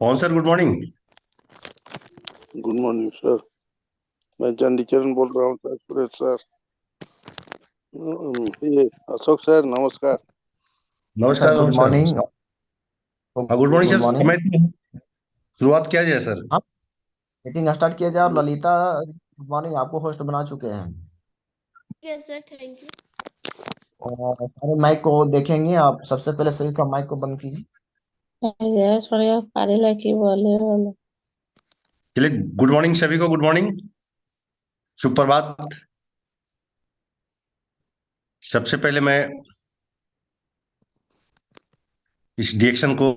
पवन sir, good morning. Good morning sir. मैं चंडीचरण बोल रहा हूँ सर, सुरेश सर। ये अशोक सर, नमस्कार। सर नमस्कार गुड नमस्कार मॉर्निंग। नमस्कार। हाँ, good morning good sir. Morning. समय शुरुआत किया जाए सर। आप मीटिंग स्टार्ट किया जाए और ललिता गुड मॉर्निंग आपको होस्ट बना चुके हैं। Yes sir, thank you. और सारे माइक को देखेंगे आप, सबसे पहले सभी का माइक को बंद कीजिए। यस बढ़िया पारी लाके बोले बोले। चलिए, गुड मॉर्निंग सभी को, गुड मॉर्निंग, सुप्रभात। सबसे पहले मैं इस डिएक्शन को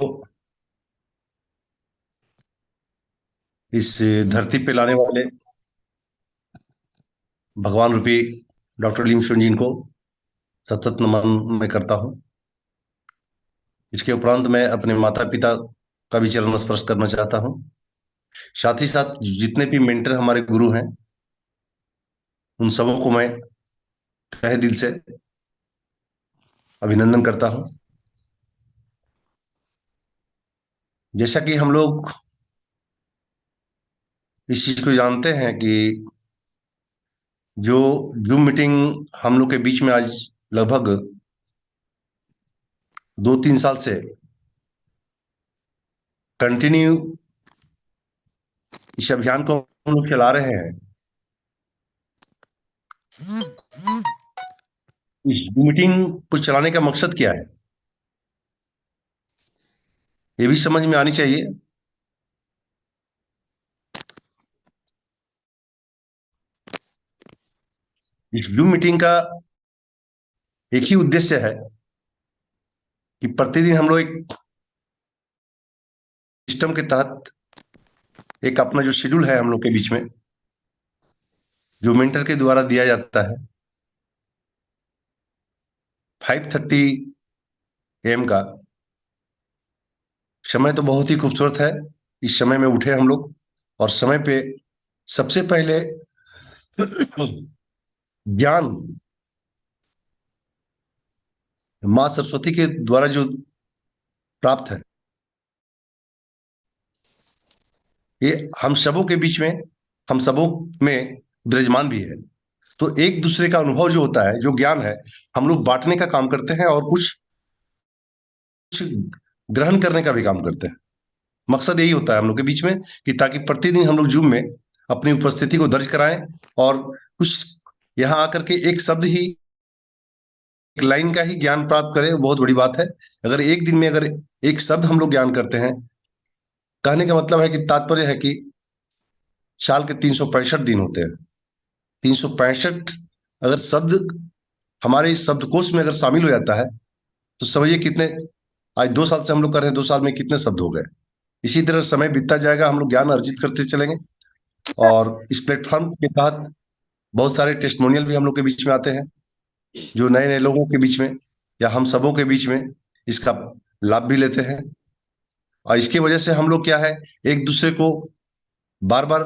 इस धरती पे लाने वाले भगवान रूपी डॉक्टर लीम सुन जी को सतत नमन मैं करता हूँ। इसके उपरांत मैं अपने माता पिता का भी चरण स्पर्श करना चाहता हूँ। साथ ही साथ जितने भी मेंटर हमारे गुरु हैं, उन सबों को मैं तहे दिल से अभिनंदन करता हूँ। जैसा कि हम लोग इस चीज को जानते हैं कि जो जूम मीटिंग हम लोग के बीच में आज लगभग 2-3 साल से कंटिन्यू इस अभियान को हम लोग चला रहे हैं। इस जूम मीटिंग को चलाने का मकसद क्या है, ये भी समझ में आनी चाहिए। इस जूम मीटिंग का एक ही उद्देश्य है कि प्रतिदिन हम लोग एक सिस्टम के तहत एक अपना जो शेड्यूल है हम लोग के बीच में, जो मेंटर के द्वारा दिया जाता है, 5:30 AM का समय तो बहुत ही खूबसूरत है। इस समय में उठे हम लोग और समय पे सबसे पहले ज्ञान माँ सरस्वती के द्वारा जो प्राप्त है, ये हम सबों के बीच में, हम सबों में विराजमान भी है। तो एक दूसरे का अनुभव जो होता है, जो ज्ञान है, हम लोग बांटने का काम करते हैं और कुछ ग्रहण करने का भी काम करते हैं। मकसद यही होता है हम लोग के बीच में कि ताकि प्रतिदिन हम लोग जूम में अपनी उपस्थिति को दर्ज कराएं और कुछ यहाँ आकर के एक शब्द ही, एक लाइन का ही ज्ञान प्राप्त करें, वो बहुत बड़ी बात है। अगर एक दिन में अगर एक शब्द हम लोग ज्ञान करते हैं, कहने का मतलब है कि तात्पर्य है कि साल के 365 दिन होते हैं। 365 अगर शब्द हमारे इस शब्दकोश में अगर शामिल हो जाता है, तो समझिए कितने, आज 2 साल से हम लोग कर रहे हैं, 2 साल में कितने शब्द हो गए। इसी तरह समय बीतता जाएगा, हम लोग ज्ञान अर्जित करते चलेंगे। और इस प्लेटफॉर्म के तहत बहुत सारे टेस्टिमोनियल भी हम लोग के बीच में आते हैं, जो नए नए लोगों के बीच में या हम सबों के बीच में इसका लाभ भी लेते हैं। और इसकी वजह से हम लोग क्या है, एक दूसरे को बार बार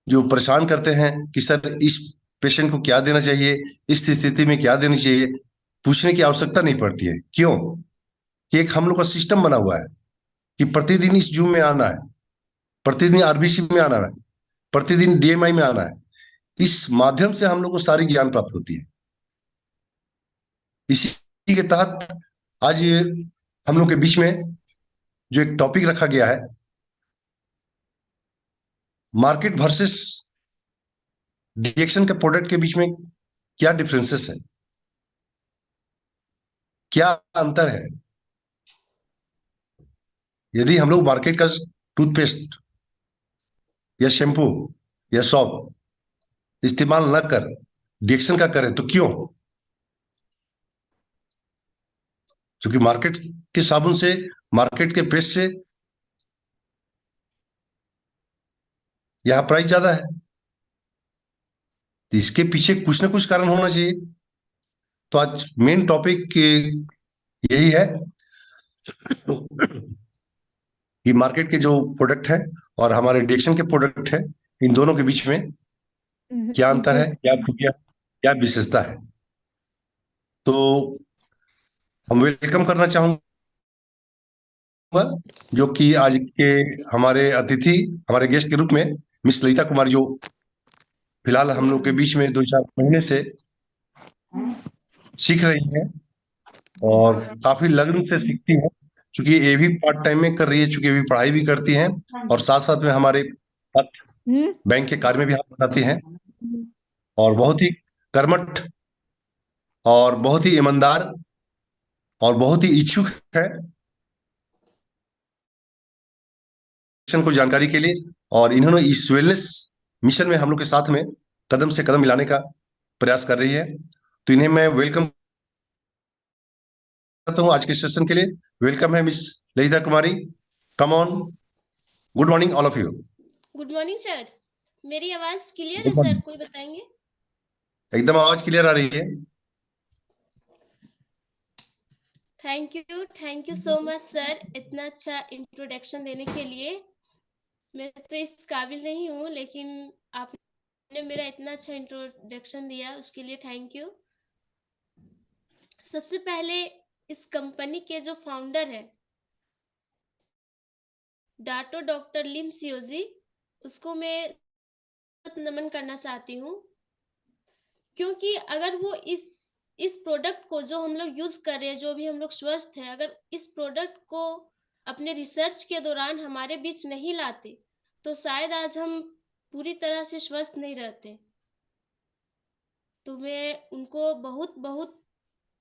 जो परेशान करते हैं कि सर इस पेशेंट को क्या देना चाहिए, इस स्थिति में क्या देनी चाहिए, पूछने की आवश्यकता नहीं पड़ती है। क्यों? कि एक हम लोग का सिस्टम बना हुआ है कि प्रतिदिन इस जूम में आना है, प्रतिदिन आरबीसी में आना है, प्रतिदिन डीएमआई में आना है। इस माध्यम से हम लोग को सारी ज्ञान प्राप्त होती है। इसी के तहत आज ये हम लोग के बीच में जो एक टॉपिक रखा गया है, मार्केट वर्सेस डिएक्शन के प्रोडक्ट के बीच में क्या डिफरेंसेस है, क्या अंतर है। यदि हम लोग मार्केट का टूथपेस्ट या शैम्पू या सॉप इस्तेमाल न कर डिएक्शन का करें, तो क्यों? क्योंकि मार्केट के साबुन से, मार्केट के पेस्ट से यहाँ प्राइस ज्यादा है। तो इसके पीछे कुछ ना कुछ कारण होना चाहिए। तो आज मेन टॉपिक यही है कि मार्केट के जो प्रोडक्ट है और हमारे डिएक्शन के प्रोडक्ट है, इन दोनों के बीच में क्या अंतर है, क्या खूबियां, क्या विशेषता है। तो हम वेलकम करना चाहूंगा जो कि आज के हमारे अतिथि, हमारे गेस्ट के रूप में मिस ललिता कुमारी, जो फिलहाल हम लोग के बीच में 2-4 महीने से सीख रही हैं और काफी लगन से सीखती हैं, क्योंकि ये भी पार्ट टाइम में कर रही है, चूंकि ये भी पढ़ाई भी करती हैं और साथ साथ में हमारे साथ बैंक के कार्य में भी हाथ बटाती हैं और बहुत ही कर्मठ और बहुत ही ईमानदार और बहुत ही इच्छुक है मिशन को जानकारी के लिए। और इन्होंने इस वेलनेस मिशन में हम लोग के साथ में कदम से कदम मिलाने का प्रयास कर रही है, तो इन्हें मैं वेलकम करता हूँ आज के सेशन के लिए। वेलकम है miss Lalita Kumari, come on. Good morning all of you. Good morning sir. मेरी आवाज क्लियर है गुड सर? मॉर्निंग। कोई बताएंगे? एकदम आवाज क्लियर आ रही है। Thank you so much sir, इतना अच्छा इंट्रोडक्शन देने के लिए। मैं तो इस काबिल नहीं हूँ, लेकिन आपने मेरा इतना अच्छा इंट्रोडक्शन दिया, उसके लिए थैंक यू। सबसे पहले इस कंपनी के जो फाउंडर है डाटो डॉक्टर लिम सियोजी, उसको मैं नमन करना चाहती हूँ, क्योंकि अगर वो इस प्रोडक्ट को जो हम लोग यूज कर रहे हैं, जो भी हम लोग स्वस्थ है, अगर इस प्रोडक्ट को अपने रिसर्च के दौरान हमारे बीच नहीं लाते तो शायद आज हम पूरी तरह से स्वस्थ नहीं रहते। तो मैं उनको बहुत बहुत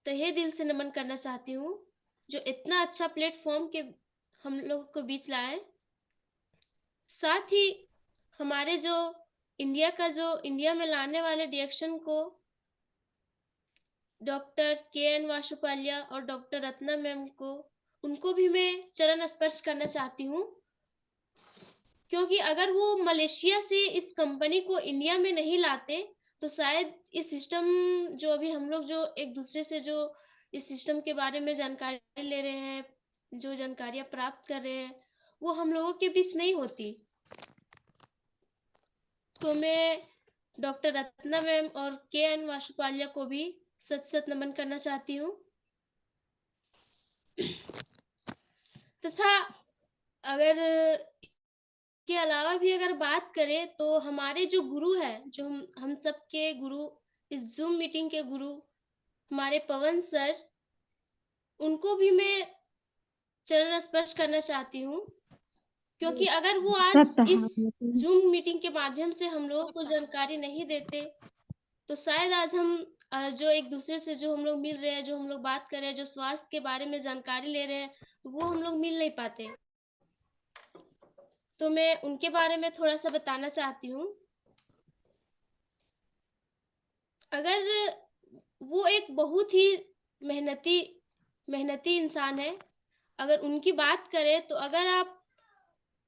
तहे दिल से नमन करना चाहती हूँ, जो इतना अच्छा प्लेटफॉर्म के हम लोग को बीच लाए। साथ ही हमारे जो इंडिया में लाने वाले डिएक्शन को डॉक्टर के.एन. वासुपाल्या और डॉक्टर रत्ना मैम को, उनको भी मैं चरण स्पर्श करना चाहती हूँ, क्योंकि अगर वो मलेशिया से इस कंपनी को इंडिया में नहीं लाते तो शायद इस सिस्टम, जो अभी हम लोग जो एक दूसरे से जो इस सिस्टम के बारे में जानकारी ले रहे हैं, जो जानकारियां प्राप्त कर रहे हैं, वो हम लोगों के बीच नहीं होती। तो मैं डॉक्टर रत्ना मैम और के.एन. वासुपाल्या को भी सत सत नमन करना चाहती हूँ। तथा अगर के अलावा भी अगर बात करें तो हमारे जो गुरु है, जो हम सबके गुरु, इस जूम मीटिंग के गुरु हमारे पवन सर, उनको भी मैं चरण स्पर्श करना चाहती हूँ, क्योंकि अगर वो आज इस जूम मीटिंग के माध्यम से हम लोगों को जानकारी नहीं देते तो शायद आज हम जो एक दूसरे से जो हम लोग मिल रहे हैं, जो हम लोग बात कर रहे हैं, जो स्वास्थ्य के बारे में जानकारी ले रहे हैं, तो वो हम लोग मिल नहीं पाते। तो मैं उनके बारे में थोड़ा सा बताना चाहती हूँ। अगर वो एक बहुत ही मेहनती इंसान है, अगर उनकी बात करें तो अगर आप,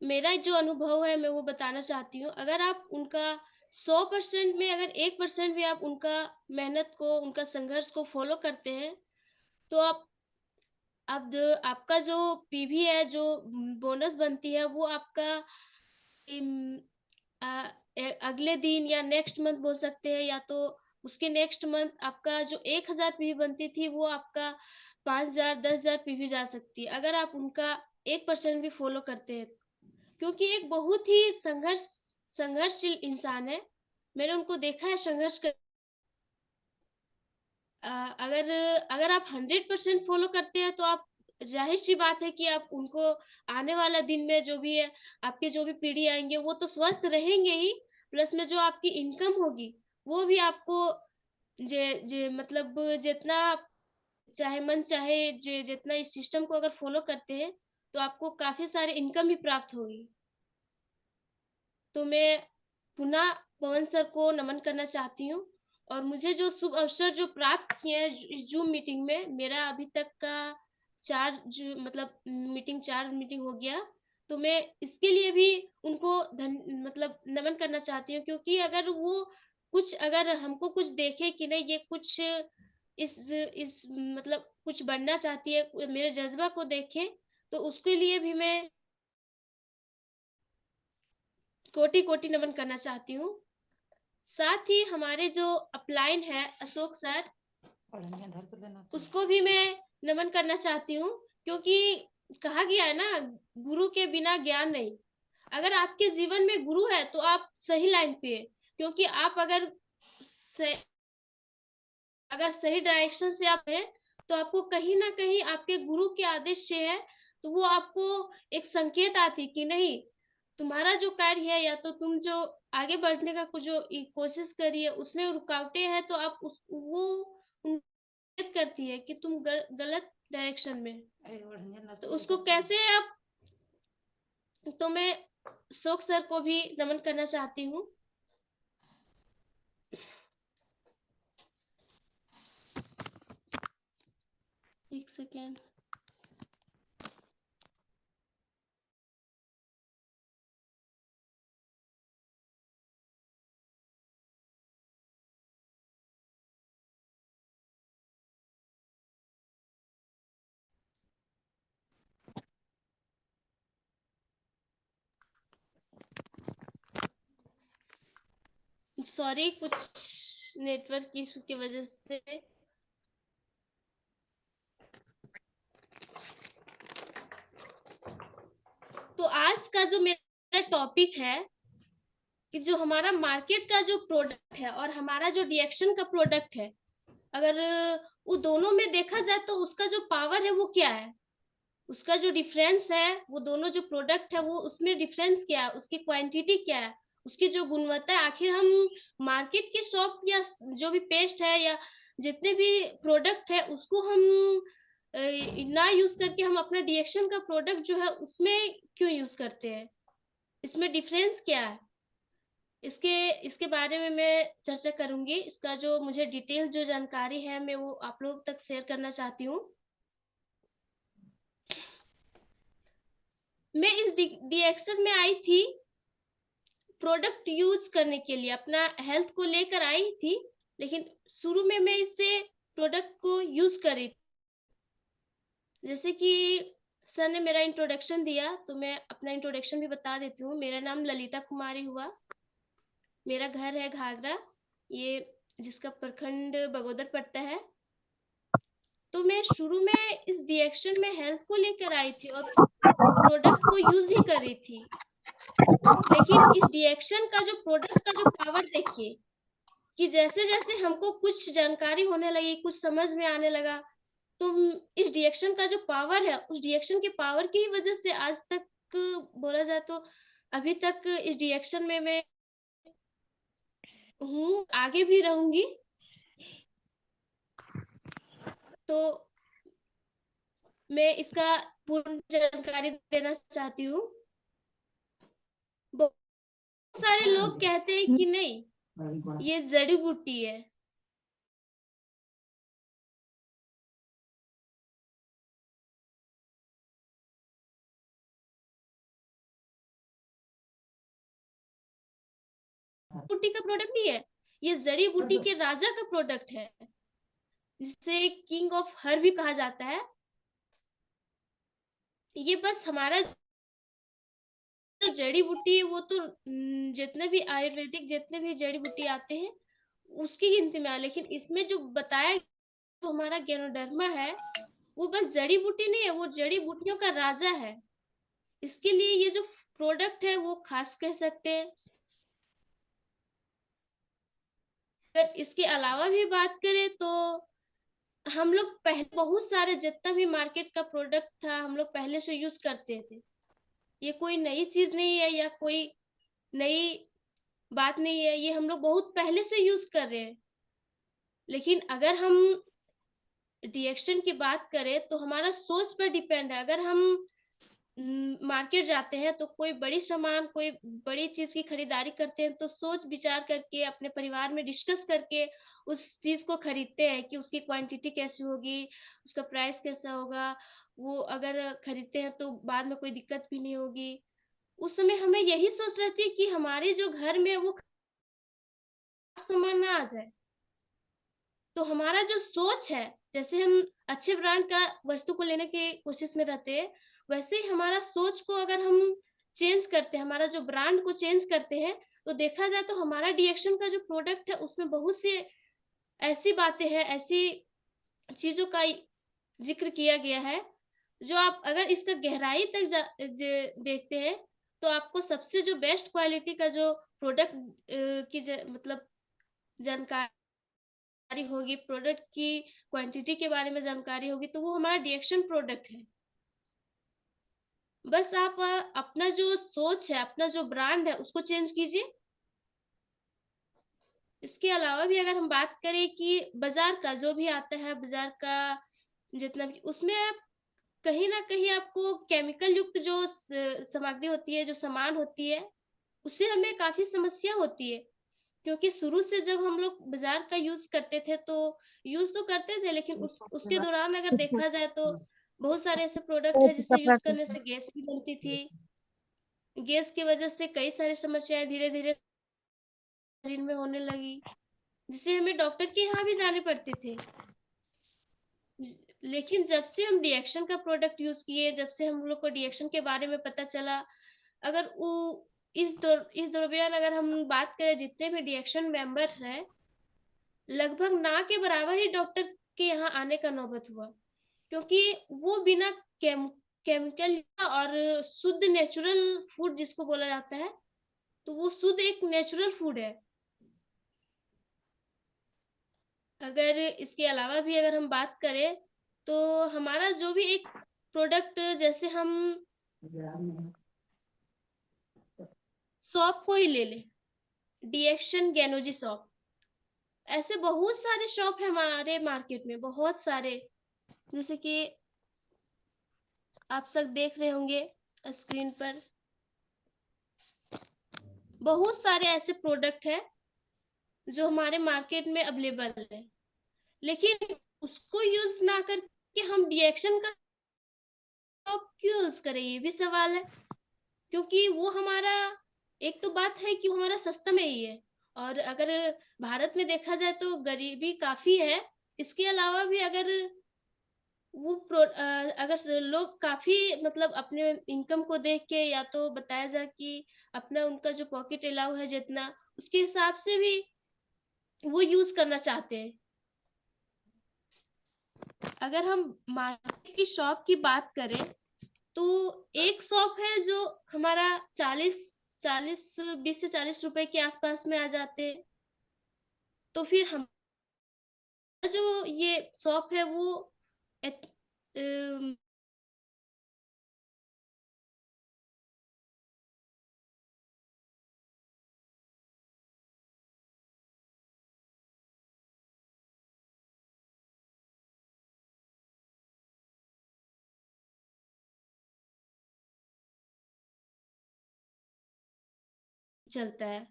मेरा जो अनुभव है मैं वो बताना चाहती हूँ, अगर आप उनका 100% में अगर 1% भी आप उनका मेहनत को, उनका संघर्ष को फॉलो करते हैं तो अब आपका जो पीवी है, जो बोनस बनती है, वो आपका अगले दिन या नेक्स्ट मंथ बोल सकते हैं, या तो उसके नेक्स्ट मंथ आपका जो 1000 पीवी बनती थी वो आपका 5000 10,000 पीवी जा सकती है, अगर आप उनका 1% भी फॉलो करते हैं। क्योंकि एक बहुत ही संघर्षशील इंसान है, मैंने उनको देखा है संघर्ष कर। अगर अगर आप 100% फॉलो करते हैं तो आप, जाहिर सी बात है कि आप उनको आने वाला दिन में जो भी है, आपके जो भी पीढ़ी आएंगे वो तो स्वस्थ रहेंगे ही, प्लस में जो आपकी इनकम होगी वो भी आपको जे जे मतलब जितना चाहे मन चाहे जितना इस सिस्टम को अगर फॉलो करते हैं तो आपको काफी सारे इनकम भी प्राप्त होगी। तो मैं पुनः पवन सर को नमन करना चाहती हूँ, और मुझे जो शुभ अवसर जो प्राप्त किए हैं इस जूम मीटिंग में, मेरा अभी तक का 4 मीटिंग हो गया, तो मैं इसके लिए भी उनको नमन करना चाहती हूँ, क्योंकि अगर वो कुछ, अगर हमको कुछ देखे कि नहीं ये कुछ इस कुछ बनना चाहती है, मेरे जज्बा को देखें, तो उसके लिए भी मैं कोटि कोटि नमन करना चाहती हूँ। साथ ही हमारे जो अपलाइन है अशोक सर, उसको भी मैं नमन करना चाहती हूँ, क्योंकि कहा गया है ना, गुरु के बिना ज्ञान नहीं। अगर आपके जीवन में गुरु है तो आप सही लाइन पे है, क्योंकि आप अगर सही डायरेक्शन से आप हैं तो आपको कहीं ना कहीं आपके गुरु के आदेश से है, तो वो आपको एक संकेत आती कि नहीं, तुम्हारा जो कार्य है या तो तुम जो आगे बढ़ने का जो कोशिश करिए उसमें रुकावटें हैं, तो आप वो करती है कि तुम गलत डायरेक्शन में, तो उसको कैसे आप, तो मैं शोक सर को भी नमन करना चाहती हूँ। एक सेकेंड। सॉरी, कुछ नेटवर्क इशू की वजह से। तो आज का जो मेरा टॉपिक है कि जो हमारा मार्केट का जो प्रोडक्ट है और हमारा जो डीएक्शन का प्रोडक्ट है, अगर वो दोनों में देखा जाए तो उसका जो पावर है वो क्या है, उसका जो डिफरेंस है, वो दोनों जो प्रोडक्ट है वो उसमें डिफरेंस क्या है, उसकी क्वांटिटी क्या है, उसकी जो गुणवत्ता है। आखिर हम मार्केट के शॉप या जो भी पेस्ट है या जितने भी प्रोडक्ट है उसको हम ना यूज करके हम अपना डीएक्शन का प्रोडक्ट जो है उसमें क्यों यूज करते हैं, इसमें डिफरेंस क्या है, इसके बारे में मैं चर्चा करूंगी। इसका जो मुझे डिटेल जो जानकारी है मैं वो आप लोग तक शेयर करना चाहती हूँ। मैं इस डीएक्शन में आई थी प्रोडक्ट यूज करने के लिए, अपना हेल्थ को लेकर आई थी, लेकिन शुरू में मैं इससे प्रोडक्ट को यूज करी। जैसे कि सर ने मेरा इंट्रोडक्शन दिया तो मैं अपना इंट्रोडक्शन भी बता देती हूँ। मेरा नाम ललिता कुमारी हुआ, मेरा घर है घाघरा, ये जिसका प्रखंड बगोदर पड़ता है। तो मैं शुरू में इस डीएक्शन में हेल्थ को लेकर आई थी और प्रोडक्ट को यूज ही कर रही थी, लेकिन इस डीएक्शन का जो प्रोडक्ट का जो पावर देखिए कि जैसे जैसे हमको कुछ जानकारी होने लगी, कुछ समझ में आने लगा, तो इस डीएक्शन का जो पावर है, उस डीएक्शन के पावर की वजह से आज तक बोला जाए तो अभी तक इस डीएक्शन में मैं हूँ, आगे भी रहूंगी। तो मैं इसका पूर्ण जानकारी देना चाहती हूँ। बहुत सारे लोग कहते हैं कि नहीं ये जड़ी बूटी है, बूटी का प्रोडक्ट नहीं है, ये जड़ी बूटी के राजा का प्रोडक्ट है, जिसे किंग ऑफ हर भी कहा जाता है। ये बस हमारा जो जड़ी बूटी है वो तो जितने भी आयुर्वेदिक जितने भी जड़ी बूटी आते हैं उसकी गिनती में है, लेकिन इसमें जो बताया तो हमारा ज्ञानोडर्मा है वो बस जड़ी बूटी नहीं है, वो जड़ी बूटियों का राजा है। इसके लिए ये जो प्रोडक्ट है वो खास कह सकते हैं। अगर इसके अलावा भी बात करें तो हम लोग पहले बहुत सारे जितना भी मार्केट का प्रोडक्ट था हम लोग पहले से यूज करते थे। ये कोई नई चीज नहीं है या कोई नई बात नहीं है, ये हम लोग बहुत पहले से यूज कर रहे हैं। लेकिन अगर हम डीएक्शन की बात करें तो हमारा सोच पर डिपेंड है। अगर हम मार्केट जाते हैं तो कोई बड़ी सामान कोई बड़ी चीज की खरीदारी करते हैं तो सोच विचार करके अपने परिवार में डिस्कस करके उस चीज को खरीदते हैं कि उसकी क्वांटिटी कैसी होगी, उसका प्राइस कैसा होगा, वो अगर खरीदते हैं तो बाद में कोई दिक्कत भी नहीं होगी। उस समय हमें यही सोच रहती है कि हमारे जो घर में वो सामान ना आ जाए। तो हमारा जो सोच है, जैसे हम अच्छे ब्रांड का वस्तु को लेने की कोशिश में रहते हैं, वैसे ही हमारा सोच को अगर हम चेंज करते हैं, हमारा जो ब्रांड को चेंज करते हैं, तो देखा जाए तो हमारा डीएक्शन का जो प्रोडक्ट है उसमें बहुत सी ऐसी बातें हैं, ऐसी चीजों का जिक्र किया गया है जो आप अगर इसका गहराई तक देखते हैं तो आपको सबसे जो बेस्ट क्वालिटी का जो प्रोडक्ट की मतलब जानकारी होगी, प्रोडक्ट की क्वांटिटी के बारे में जानकारी होगी, तो वो हमारा डीएक्शन प्रोडक्ट है। बस आप अपना जो सोच है, अपना जो ब्रांड है उसको चेंज कीजिए। इसके अलावा भी अगर हम बात करें कि बाजार का जो भी आता है, बाजार का जितना भी, उसमें आप कहीं ना कहीं आपको केमिकल युक्त जो सामग्री होती है, जो सामान होती है, उससे हमें काफी समस्या होती है। क्योंकि शुरू से जब हम लोग बाजार का यूज करते थे तो यूज तो करते थे, लेकिन उसके दौरान अगर देखा जाए तो बहुत सारे ऐसे प्रोडक्ट है जिसे यूज करने से गैस भी बनती थी। गैस की वजह से कई सारी समस्याएं धीरे धीरे शरीर में होने लगी, जिससे हमें डॉक्टर के यहाँ भी जाने पड़ते थे। लेकिन जब से हम डीएक्शन का प्रोडक्ट यूज किए, जब से हम लोग को डीएक्शन के बारे में पता चला, अगर वो इस दरमियान अगर हम बात करें जितने भी डीएक्शन मेंबर्स हैं, लगभग ना के बराबर ही डॉक्टर के यहाँ आने का नौबत हुआ। क्योंकि वो बिना केमिकल और शुद्ध नेचुरल फूड जिसको बोला जाता है, तो वो शुद्ध एक नेचुरल फूड है। अगर इसके अलावा भी अगर हम बात करें तो हमारा जो भी एक प्रोडक्ट, जैसे हम शॉप को ही ले लें, डीएक्शन गैनोजी शॉप, ऐसे बहुत सारे शॉप है हमारे मार्केट में, बहुत सारे, जैसे कि आप सब देख रहे होंगे स्क्रीन पर, बहुत सारे ऐसे प्रोडक्ट है जो हमारे मार्केट में अवेलेबल है। लेकिन उसको यूज ना करके हम डीएक्शन का शॉप क्यों यूज करें, ये भी सवाल है। क्योंकि वो हमारा, एक तो बात है कि वो हमारा सस्ता में ही है, और अगर भारत में देखा जाए तो गरीबी काफी है। इसके अलावा भी अगर अगर लोग काफी मतलब अपने इनकम को देख के, या तो बताया जाए कि अपना उनका जो पॉकेट अलाउ है जितना, उसके हिसाब से भी वो यूज करना चाहते हैं। अगर हम मार्केट की शॉप की बात करें तो एक शॉप है जो हमारा 20 से 40 रुपए के आसपास में आ जाते हैं। तो फिर हम जो ये शॉप है वो चलता है।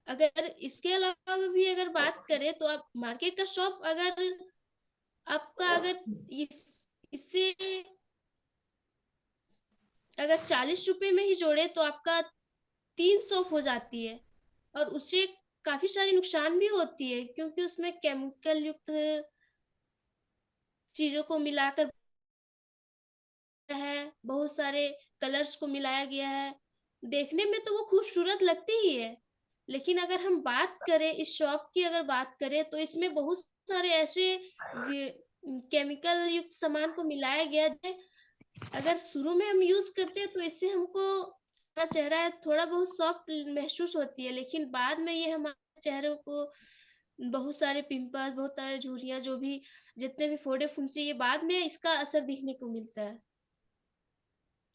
अगर इसके अलावा भी अगर बात करें तो आप मार्केट का शॉप अगर आपका अगर इससे अगर 40 रुपए में ही जोड़े तो आपका 3 शॉप हो जाती है, और उससे काफी सारी नुकसान भी होती है, क्योंकि उसमें केमिकल युक्त चीजों को मिलाकर है, बहुत सारे कलर्स को मिलाया गया है। देखने में तो वो खूबसूरत लगती ही है, लेकिन अगर हम बात करें इस शॉप की, अगर बात करें तो इसमें बहुत सारे ऐसे केमिकल युक्त सामान को मिलाया गया है। अगर शुरू में हम यूज करते हैं तो इससे हमको हमारा चेहरा थोड़ा बहुत सॉफ्ट महसूस होती है, लेकिन बाद में ये हमारे चेहरे को बहुत सारे पिंपल्स, बहुत सारे झुर्रियां, जो भी जितने भी फोड़े फुंसी, ये बाद में इसका असर दिखने को मिलता है।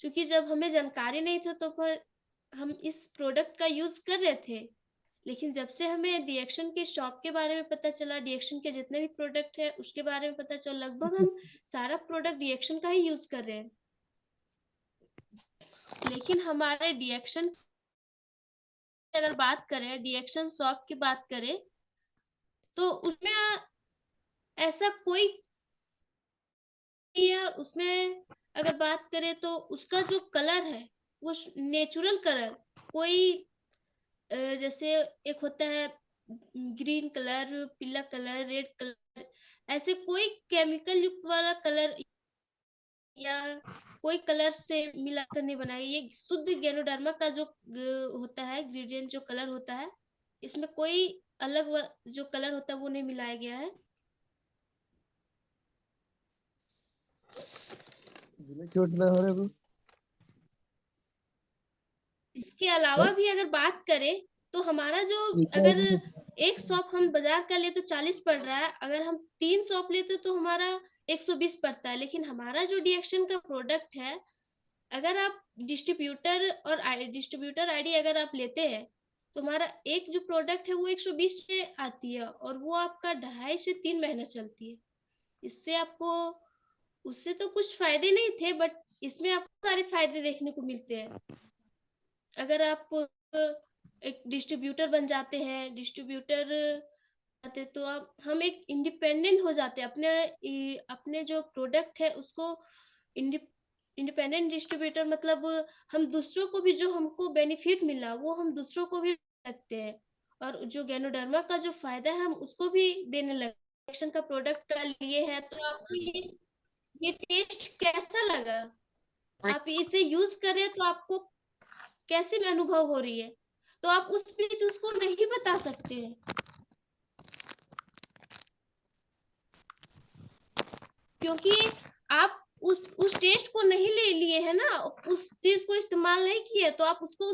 क्योंकि जब हमें जानकारी नहीं था तो पर हम इस प्रोडक्ट का यूज कर रहे थे, लेकिन जब से हमें डीएक्शन के शॉप के बारे में पता चला, डीएक्शन के जितने भी प्रोडक्ट है उसके बारे में पता चला, लगभग हम सारा प्रोडक्ट डीएक्शन का ही यूज कर रहे हैं। लेकिन हमारे डीएक्शन अगर बात करें, डीएक्शन शॉप की बात करें, तो उसमें ऐसा कोई, या उसमें अगर बात करें तो उसका जो कलर है वो नेचुरल कलर, कोई जैसे एक होता है ग्रीन कलर, पीला कलर, रेड कलर, ऐसे कोई केमिकल युक्त वाला कलर या कोई कलर से मिलाकर नहीं बनाया। ये शुद्ध गैनोडर्मा का जो होता है इंग्रेडिएंट, जो कलर होता है, इसमें कोई अलग जो कलर होता है वो नहीं मिलाया गया है। इसके अलावा भी अगर बात करें तो हमारा जो अगर एक शॉप हम बाजार का ले तो 40 पड़ रहा है, अगर हम 3 शॉप लेते तो हमारा 120 पड़ता है। लेकिन हमारा जो डीएक्शन का प्रोडक्ट है, अगर आप डिस्ट्रीब्यूटर आईडी अगर आप लेते हैं तो हमारा एक जो प्रोडक्ट है वो 120 पे आती है और वो आपका 2.5 से 3 महीना चलती है। इससे आपको उससे तो कुछ फायदे नहीं थे, बट इसमें आपको सारे फायदे देखने को मिलते हैं। अगर आप एक डिस्ट्रीब्यूटर बन जाते हैं, डिस्ट्रीब्यूटर आते तो आप हम एक इंडिपेंडेंट हो जाते हैं अपने जो प्रोडक्ट है उसको। इंडिपेंडेंट डिस्ट्रीब्यूटर मतलब हम दूसरों को भी जो हमको बेनिफिट मिला वो हम दूसरों को भी सकते हैं, और जो गैनोडर्मा का जो फायदा है हम उसको भी देने लगे। एक्शन का प्रोडक्ट लिए है तो आपको ये टेस्ट कैसा लगा, आप इसे यूज करें तो आपको कैसी अनुभव हो रही है, तो आप उस बीच उसको नहीं बता सकते हैं, क्योंकि आप उस टेस्ट को नहीं ले लिए है ना, उस चीज को इस्तेमाल नहीं किए, तो आप उसको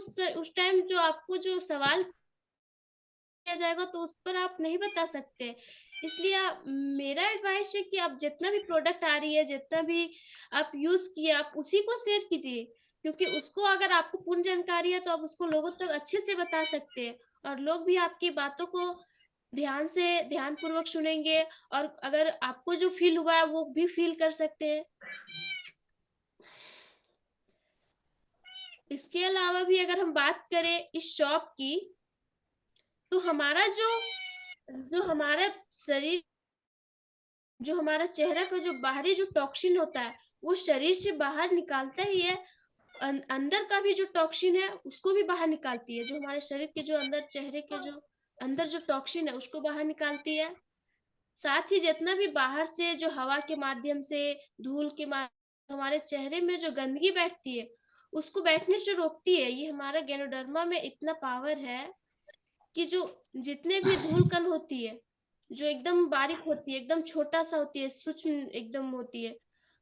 उस टाइम जो आपको जो सवाल किया जाएगा तो उस पर आप नहीं बता सकते। इसलिए मेरा एडवाइस है कि आप जितना भी प्रोडक्ट आ रही है, जितना भी आप यूज किए, आप उसी को शेयर कीजिए, क्योंकि उसको अगर आपको पूर्ण जानकारी है तो आप उसको लोगों तक अच्छे से बता सकते हैं, और लोग भी आपकी बातों को ध्यान पूर्वक सुनेंगे, और अगर आपको जो फील हुआ है वो भी फील कर सकते हैं। इसके अलावा भी अगर हम बात करें इस शॉप की, तो हमारा जो हमारा शरीर, जो हमारा चेहरा का जो बाहरी जो टॉक्सिन होता है वो शरीर से बाहर निकालता ही है, अंदर का भी जो टॉक्सिन है उसको भी बाहर निकालती है। जो हमारे शरीर के जो अंदर, चेहरे के जो अंदर जो टॉक्सिन है उसको बाहर निकालती है। साथ ही जितना भी बाहर से जो हवा के माध्यम से, धूल के माध्यम हमारे चेहरे में जो गंदगी बैठती है उसको बैठने से रोकती है। ये हमारा गैनोडर्मा में इतना पावर है कि जो जितने भी धूल कण होती है, जो एकदम बारीक होती है, एकदम छोटा सा होती है, सूक्ष्म एकदम होती है,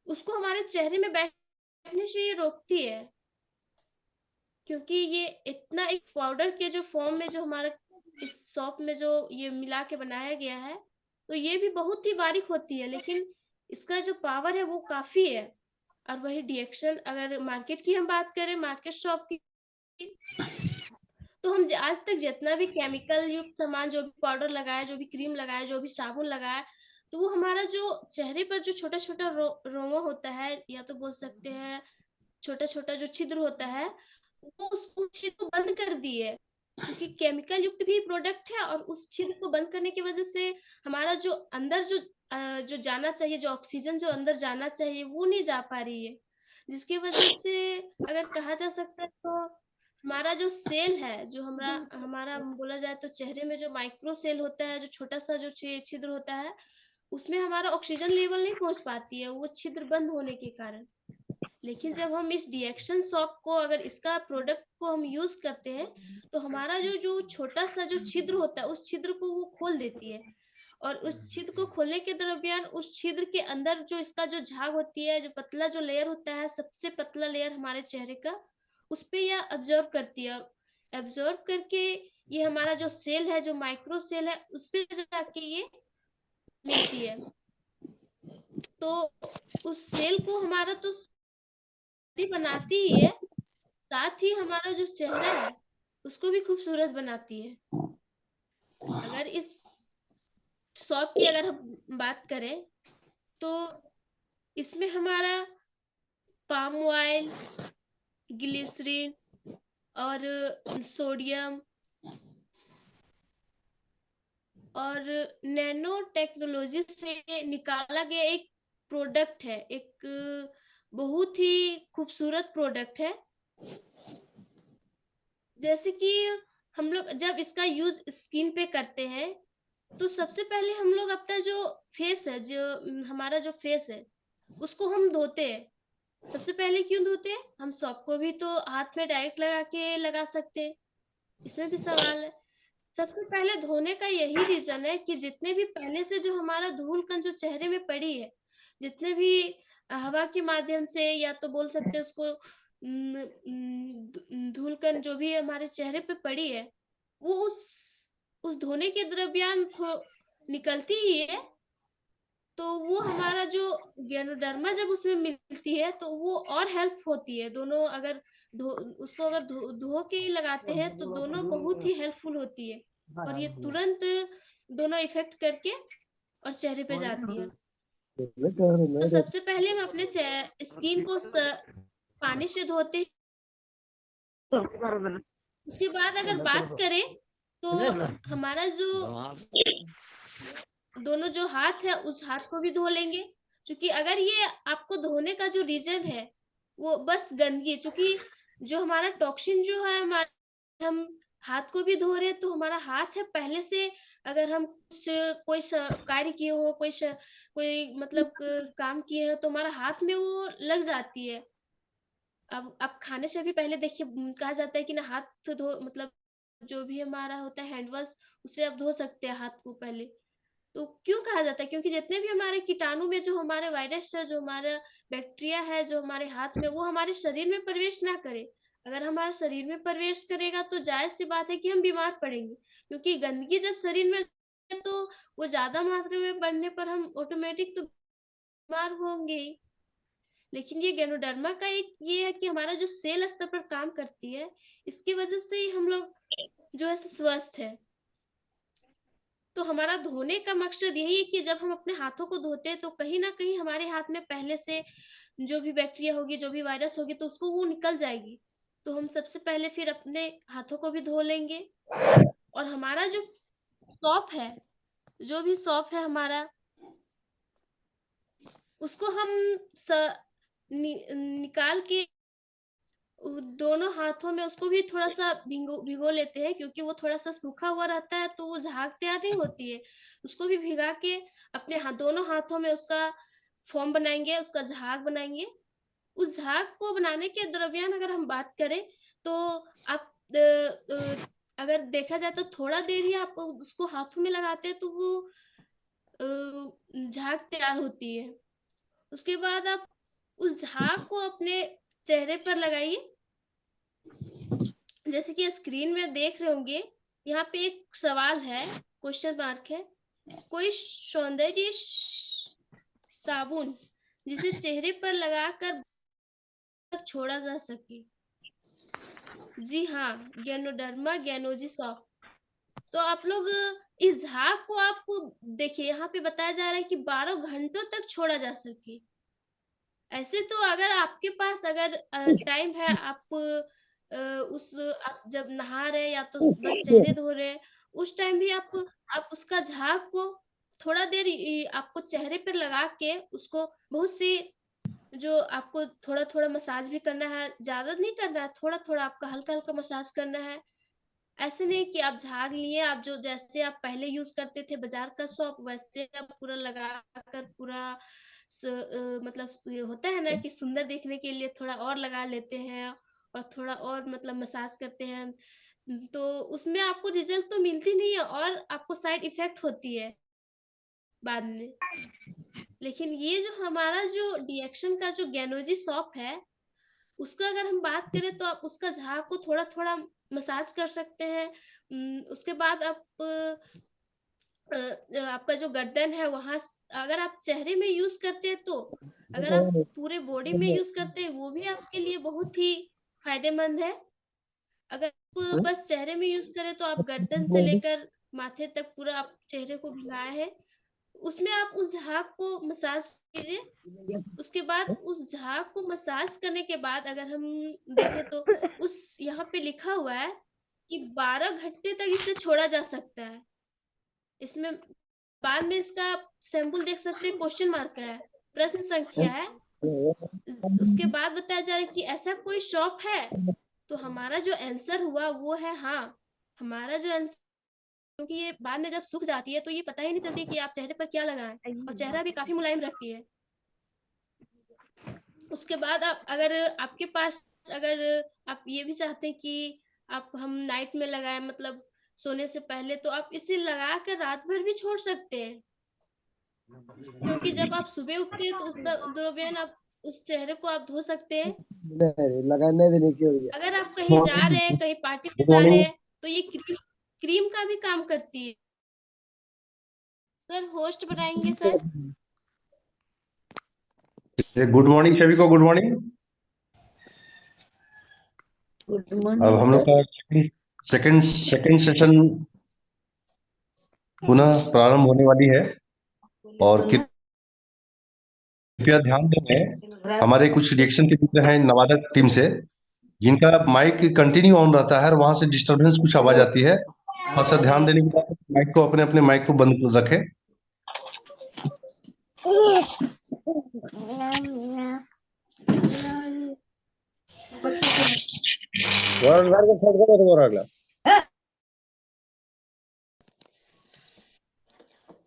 उसको हमारे चेहरे में बैठने से ये रोकती है। क्योंकि ये इतना एक पाउडर के जो फॉर्म में जो हमारा इस शॉप में जो ये मिला के बनाया गया है, तो ये भी बहुत ही बारीक होती है, लेकिन इसका जो पावर है वो काफी है। और वही डीएक्शन, अगर मार्केट की हम बात करें, मार्केट शॉप की, तो हम आज तक जितना भी केमिकल युक्त सामान, जो भी पाउडर लगाया, जो भी क्रीम लगाया, जो भी साबुन लगाया, तो वो हमारा जो चेहरे पर जो छोटा छोटा रोमा होता है, या तो बोल सकते हैं छोटा छोटा जो छिद्र होता है, वो उस छिद्र को बंद कर दिए, क्योंकि केमिकल युक्त भी प्रोडक्ट है, और उस छिद्र को बंद करने की वजह से हमारा जो अंदर जो जाना चाहिए, जो ऑक्सीजन जो अंदर जाना चाहिए वो नहीं जा पा रही है, जिसकी वजह से अगर कहा जा सकता है तो हमारा जो सेल है, जो हमारा हमारा बोला जाए तो चेहरे में जो माइक्रो सेल होता है, जो छोटा सा जो छिद्र होता है, उसमें हमारा ऑक्सीजन लेवल नहीं पहुंच पाती है, वो छिद्र बंद होने के कारण। लेकिन जब हम इस डीएक्शन शॉप को, अगर इसका प्रोडक्ट को हम यूज करते हैं, तो हमारा जो छोटा सा जो छिद्र होता है उस छिद्र को वो खोल देती है, और उस छिद्र को खोलने के दरमियान उस छिद्र के अंदर जो इसका जो झाग होती है, जो पतला जो लेयर होता है, सबसे पतला लेयर हमारे चेहरे का, उस पे यह ऑब्जर्व करती है, और ऑब्जर्व करके ये हमारा जो सेल है, जो माइक्रो सेल है, उस पे जाके ये मिलती है। तो उस सेल को हमारा तो बनाती ही है, साथ ही हमारा जो चेहरा है उसको भी खूबसूरत बनाती है। अगर इस शॉप की अगर हम बात करें तो इसमें हमारा पाम ऑयल, ग्लिसरीन और सोडियम और नैनो टेक्नोलॉजी से निकाला गया एक प्रोडक्ट है, एक बहुत ही खूबसूरत प्रोडक्ट है। जैसे कि हम लोग जब इसका यूज स्किन पे करते हैं तो सबसे पहले हम लोग अपना जो फेस है, जो हमारा जो फेस है उसको हम धोते हैं। सबसे पहले क्यों धोते हैं? हम सबको भी तो हाथ में डायरेक्ट लगा के लगा सकते हैं, इसमें भी सवाल है। सबसे पहले धोने का यही रीजन है कि जितने भी पहले से जो हमारा धूल कण जो चेहरे में पड़ी है, जितने भी हवा के माध्यम से, या तो बोल सकते हैं उसको धूलकण जो भी हमारे चेहरे पे पड़ी है, वो उस धोने के दरमियान निकलती ही है। तो वो हमारा जो गैनोडर्मा जब उसमें मिलती है तो वो और हेल्प होती है। दोनों अगर उसको अगर धो के ही लगाते हैं तो दोनों बहुत ही हेल्पफुल होती है, और ये तुरंत दोनों इफेक्ट करके और चेहरे पे जाती है। तो सबसे पहले हम अपने स्किन को पानी से धोते हैं। उसके बाद अगर बात करें तो हमारा जो दोनों जो हाथ है उस हाथ को भी धो लेंगे, क्योंकि अगर ये आपको धोने का जो रीजन है वो बस गंदगी, क्योंकि जो हमारा टॉक्सिन जो है हमारा, हम हाथ को भी धो रहे हैं तो हमारा हाथ है पहले से, अगर हम कोई कार्य किए हो, कोई मतलब काम किए हो तो हमारा हाथ में वो लग जाती है। अब खाने से भी पहले देखिए कहा जाता है कि ना हाथ धो, मतलब जो भी हमारा होता है हैंड वॉश, उससे आप धो सकते हैं हाथ को पहले। तो क्यों कहा जाता है? क्योंकि जितने भी हमारे कीटाणु में जो हमारे वायरस है, जो हमारा बैक्टीरिया है जो हमारे हाथ में, वो हमारे शरीर में प्रवेश ना करे। अगर हमारे शरीर में प्रवेश करेगा तो जायज सी बात है कि हम बीमार पड़ेंगे, क्योंकि गंदगी जब शरीर में है तो वो ज्यादा मात्रा में बढ़ने पर हम ऑटोमेटिक तो बीमार होंगे ही। लेकिन ये गैनोडर्मा का एक ये है कि हमारा जो सेल स्तर पर काम करती है, इसकी वजह से ही हम लोग जो है स्वस्थ है। तो हमारा धोने का मकसद यही है कि जब हम अपने हाथों को धोते हैं तो कहीं ना कहीं हमारे हाथ में पहले से जो भी बैक्टीरिया होगी, जो भी वायरस होगी, तो उसको वो निकल जाएगी। तो हम सबसे पहले फिर अपने हाथों को भी धो लेंगे। और हमारा जो सॉप है, जो भी सॉप है हमारा, उसको हम निकाल के दोनों हाथों में उसको भी थोड़ा सा भिगो लेते हैं, क्योंकि वो थोड़ा सा सूखा हुआ रहता है तो वो झाग तैयार नहीं होती है। उसको भी भिगा के अपने दोनों हाथों में उसका फॉर्म बनाएंगे, उसका झाग बनाएंगे। उस झाग को बनाने के दरमियान अगर हम बात करें तो आप अगर देखा जाए तो थोड़ा देर ही आप उसको हाथों में लगाते हैं तो वो झाग तैयार होती है। उसके बाद आप उस झाग को अपने चेहरे पर लगाइए। जैसे कि स्क्रीन में देख रहे होंगे, यहाँ पे एक सवाल है, क्वेश्चन मार्क है, कोई सौंदर्य साबुन जिसे चेहरे पर लगाकर छोड़ा जा सके? जी हाँ, गैनोडर्मा गैनोजी सॉफ्ट। तो आप लोग इस झाग को आपको देखिए, यहाँ पे बताया जा रहा है कि 12 घंटों तक छोड़ा जा सके। ऐसे तो अगर आपके पास अगर टाइम है, आप जब नहा रहे या तो बस चेहरे धो रहे हैं, उस टाइम भी आप उसका झाग को थोड़ा देर आपको चेहरे पर लगा के उसको बहुत सी जो आपको थोड़ा थोड़ा मसाज भी करना है, ज्यादा नहीं करना है, थोड़ा थोड़ा आपका हल्का हल्का मसाज करना है। ऐसे नहीं कि आप झाग लिए, आप जो जैसे आप पहले यूज करते थे बाजार का सॉप, वैसे आप पूरा लगा कर पूरा मतलब ये होता है ना कि सुंदर देखने के लिए थोड़ा और लगा लेते हैं और थोड़ा और मतलब मसाज करते हैं, तो उसमें आपको रिजल्ट तो मिलती नहीं है और आपको साइड इफेक्ट होती है बाद में। लेकिन ये जो हमारा जो रिएक्शन का जो गैनोजी सॉप है, उसका अगर हम बात करें तो आप उसका झाग को थोड़ा थोड़ा मसाज कर सकते हैं। उसके बाद आप आपका जो गर्दन है वहां, अगर आप चेहरे में यूज करते हैं तो, अगर आप पूरे बॉडी में यूज करते हैं वो भी आपके लिए बहुत ही फायदेमंद है। अगर आप बस चेहरे में यूज करें तो आप गर्दन से लेकर माथे तक पूरा आप चेहरे को भिगाए हैं, उसमें आप उस झाग को मसाज कीजिए। उसके बाद उस झाग को मसाज करने के बाद अगर हम देखें तो उस यहाँ पे लिखा हुआ है कि 12 घंटे तक इसे छोड़ा जा सकता है। इसमें बाद में इसका सैंपल देख सकते हैं, क्वेश्चन मार्क है, प्रश्न संख्या है। उसके बाद बताया जा रहा है कि ऐसा कोई शॉप है? तो हमारा जो आंसर हुआ वो है हाँ। हमारा जो आंसर, क्योंकि ये बाद में जब सूख जाती है तो ये पता ही नहीं चलती कि आप चेहरे पर क्या लगाएं, और चेहरा भी काफी मुलायम रखती है। उसके बाद आप अगर आपके पास अगर आप ये भी चाहते हैं कि आप हम नाइट में लगाएं, मतलब सोने से पहले, तो आप इसे लगा कर रात भर भी छोड़ सकते हैं। क्योंकि जब आप सुबह उठते हैं तो उस दरमियान आप उस चेहरे को आप धो सकते हैं। लगाने देने की हो गया। अगर आप कहीं जा रहे हैं, कहीं पार्टी में गुड जा रहे मॉर्निंग। हैं, तो ये क्रीम का भी काम करती है। सर होस्ट बनाएंगे सर। गुड मॉर्निंग सभी को, गुड मॉर्निंग। गुड अब मॉर्निंग हम लोग सर। का सेकंड सेकंड सेशन पुनः प्रारंभ होने वाली है और कृपया ध्यान दें, हमारे कुछ रिएक्शन के मित्र हैं नवादा टीम से, जिनका माइक कंटिन्यू ऑन रहता है और वहां से डिस्टरबेंस कुछ आवाज आती है। थोड़ा सा ध्यान देने के बाद माइक को अपने अपने माइक को बंद रखें।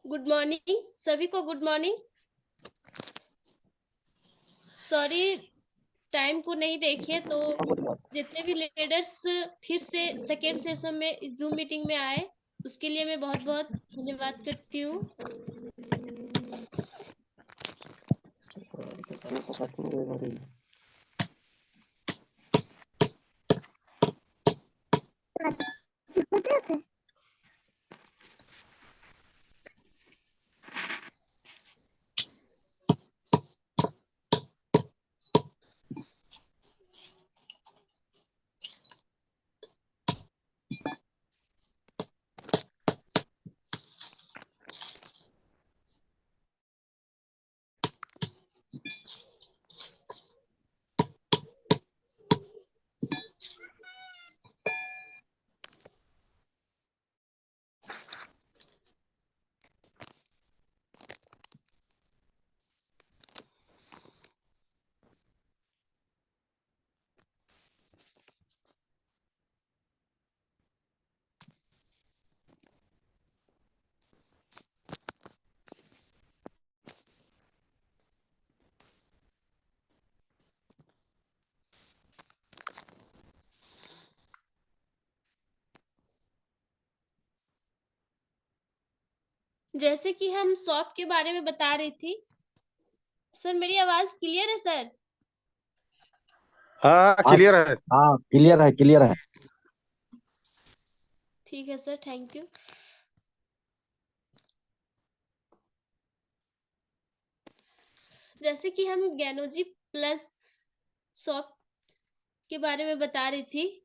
गुड मॉर्निंग सभी को, गुड मॉर्निंग। सॉरी टाइम को नहीं देखे, तो जितने भी लीडर्स फिर से सेकेंड सेशन में इस जूम मीटिंग में आए, उसके लिए मैं बहुत बहुत धन्यवाद करती हूँ। जैसे कि हम सॉफ्ट के बारे में बता रही थी। सर मेरी आवाज क्लियर है सर? हाँ क्लियर है। हाँ क्लियर है, क्लियर है। ठीक है सर, थैंक यू। जैसे कि हम गैनोजी प्लस सॉफ्ट के बारे में बता रही थी।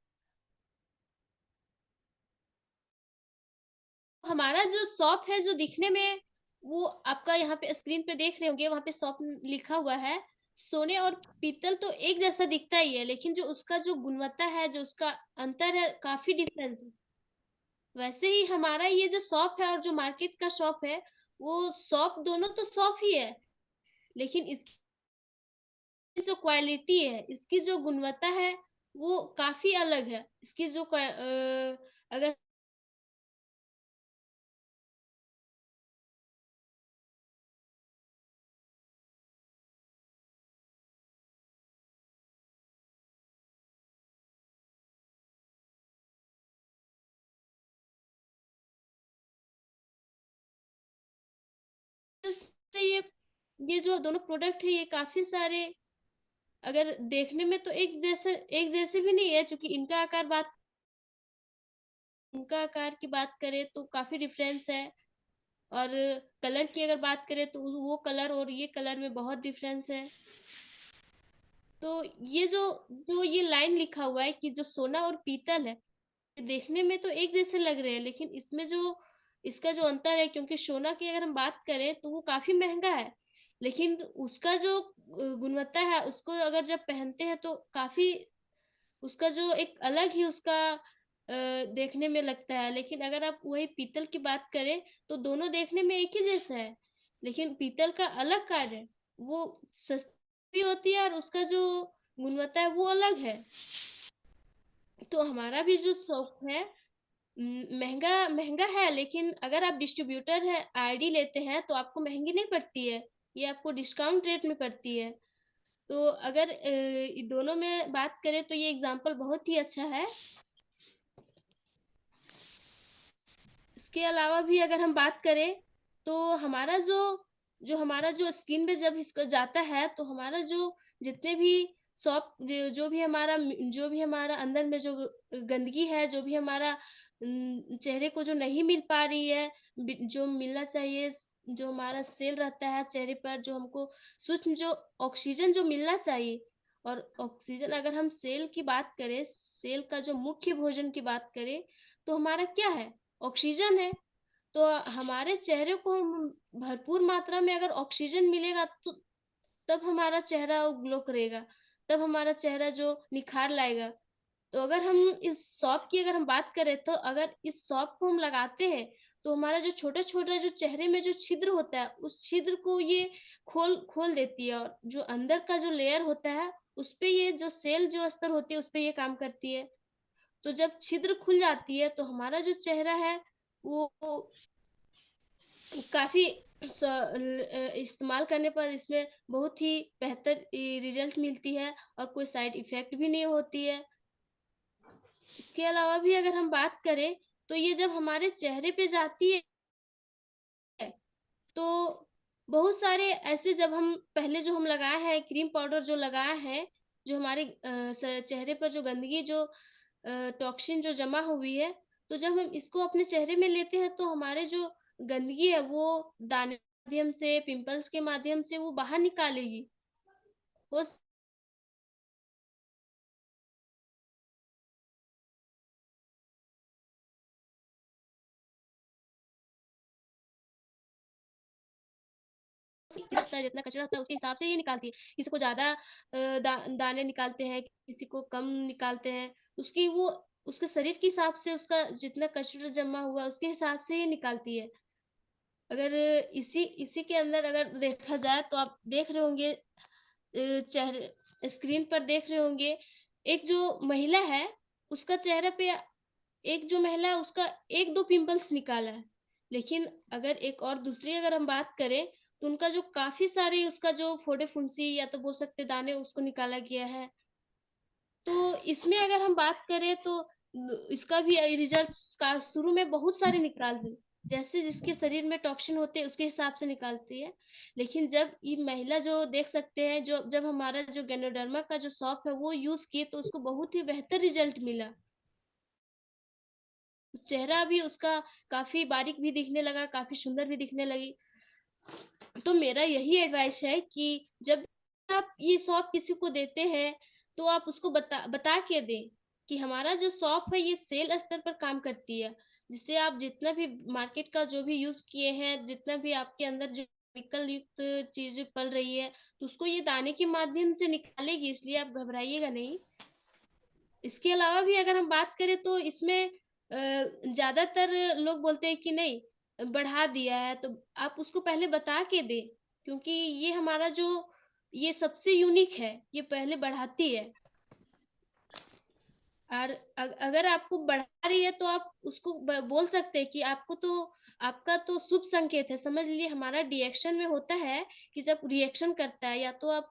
हमारा जो सॉफ्ट है, जो दिखने में, वो आपका यहाँ पे स्क्रीन पे देख रहे होंगे, वहां पे सॉफ्ट लिखा हुआ है। सोने और पीतल तो एक जैसा दिखता ही है, लेकिन जो उसका जो गुणवत्ता है, जो उसका अंतर है, काफी डिफरेंस है। वैसे ही हमारा ये जो शॉप है और जो मार्केट का शॉप है, वो शॉप दोनों तो शॉप ही है, लेकिन इसकी जो क्वालिटी है, इसकी जो गुणवत्ता है, वो काफी अलग है। इसकी जो अगर से ये जो दोनों प्रोडक्ट है, ये काफी सारे, अगर देखने में तो एक जैसे भी नहीं है, क्योंकि इनका आकार की बात करें तो काफी डिफरेंस है। और कलर की अगर बात करें तो वो कलर और ये कलर में बहुत डिफरेंस है। तो ये जो जो ये लाइन लिखा हुआ है कि जो सोना और पीतल है, ये देखने में तो एक जैसे लग रहे हैं, लेकिन इसमें जो इसका जो अंतर है, क्योंकि सोना की अगर हम बात करें तो वो काफी महंगा है, लेकिन उसका जो गुणवत्ता है, उसको अगर जब पहनते हैं तो काफी उसका जो एक अलग ही उसका देखने में लगता है। लेकिन अगर आप वही पीतल की बात करें तो दोनों देखने में एक ही जैसा है, लेकिन पीतल का अलग कार्य है, वो सस्ती भी होती है और उसका जो गुणवत्ता है वो अलग है। तो हमारा भी जो शॉप है, महंगा महंगा है, लेकिन अगर आप डिस्ट्रीब्यूटर है आईडी लेते हैं तो आपको महंगी नहीं पड़ती है, ये आपको डिस्काउंट रेट में पड़ती है। तो अगर दोनों में बात करें तो ये एग्जांपल बहुत ही अच्छा है। इसके अलावा भी अगर हम बात करें तो हमारा जो जो हमारा जो स्किन पे जब इसका जाता है तो हमारा जो जितने भी जो भी हमारा अंदर में जो गंदगी है, जो भी हमारा चेहरे को जो नहीं मिल पा रही है, जो मिलना चाहिए, जो हमारा सेल रहता है चेहरे पर, जो हमको सूक्ष्म जो ऑक्सीजन जो मिलना चाहिए, और ऑक्सीजन अगर हम सेल की बात करें, सेल का जो मुख्य भोजन की बात करें, तो हमारा क्या है? ऑक्सीजन है। तो हमारे चेहरे को भरपूर मात्रा में अगर ऑक्सीजन मिलेगा तो तब हमारा चेहरा ग्लो करेगा, तब हमारा चेहरा जो निखार लाएगा। तो अगर हम इस सौंफ की अगर हम बात करें, तो अगर इस सौंफ को हम लगाते हैं तो हमारा जो छोटा छोटा जो चेहरे में जो छिद्र होता है, उस छिद्र को ये खोल खोल देती है, और जो अंदर का जो लेयर होता है उस पे ये जो सेल जो स्तर होती है उस पे ये काम करती है। तो जब छिद्र खुल जाती है तो हमारा जो चेहरा है वो काफी इस्तेमाल करने पर इसमें बहुत ही बेहतर रिजल्ट मिलती है, और कोई साइड इफेक्ट भी नहीं होती है। इसके अलावा भी अगर हम बात करें तो ये जब हमारे चेहरे पे जाती है तो बहुत सारे ऐसे, जब हम पहले जो हम लगाए हैं क्रीम पाउडर जो लगाए हैं, जो हमारे चेहरे पर जो गंदगी जो टॉक्सिन जो जमा हुई है, तो जब हम इसको अपने चेहरे में लेते हैं तो हमारे जो गंदगी है वो दाने के माध्यम से, पिंपल्स के माध्यम से वो बाहर निकालेगी। हो सकता है, जितना कचरा होता है उसके हिसाब से ये निकालती है। किसी को ज्यादा दाने निकालते हैं, किसी को कम निकालते हैं, उसकी वो उसके शरीर के हिसाब से, उसका जितना कचरा जमा हुआ है उसके हिसाब से ये निकालती है। अगर इसी इसी के अंदर अगर देखा जाए तो आप देख रहे होंगे, चेहरे स्क्रीन पर देख रहे होंगे, एक जो महिला है उसका चेहरे पे, एक जो महिला है उसका एक दो पिंपल्स निकाला है, लेकिन अगर एक और दूसरी अगर हम बात करें तो उनका जो काफी सारे उसका जो फोड़े फुंसी या तो बोल सकते दाने उसको निकाला गया है। तो इसमें अगर हम बात करें तो इसका भी रिजल्ट का शुरू में बहुत सारे निकालते हैं, जैसे जिसके शरीर में टॉक्सिन होते हैं उसके हिसाब से निकालती है। लेकिन जब ये महिला जो देख सकते हैं, जो जब हमारा जो गैनोडर्मा का जो सॉफ्ट है वो यूज किए तो उसको बहुत ही बेहतर रिजल्ट मिला। चेहरा भी उसका काफी बारीक भी दिखने लगा, काफी सुंदर भी दिखने लगी। तो मेरा यही एडवाइस है कि जब आप ये सौंफ किसी को देते हैं तो आप उसको बता के दें कि हमारा जो सौंफ है ये सेल स्तर पर काम करती है, जिससे आप जितना भी मार्केट का जो भी यूज किए हैं, जितना भी आपके अंदर जो केमिकल युक्त चीजें पल रही है, तो उसको ये दाने के माध्यम से निकालेगी, इसलिए आप घबराइएगा नहीं। इसके अलावा भी अगर हम बात करें तो इसमें ज्यादातर लोग बोलते हैं कि नहीं बढ़ा दिया है, तो आप उसको पहले बता के दें, क्योंकि ये हमारा जो ये सबसे यूनिक है, ये पहले बढ़ाती है। और अगर आपको बढ़ा रही है तो आप उसको बोल सकते हैं कि आपका तो शुभ संकेत है। समझ लीजिए हमारा रिएक्शन में होता है कि जब रिएक्शन करता है, या तो आप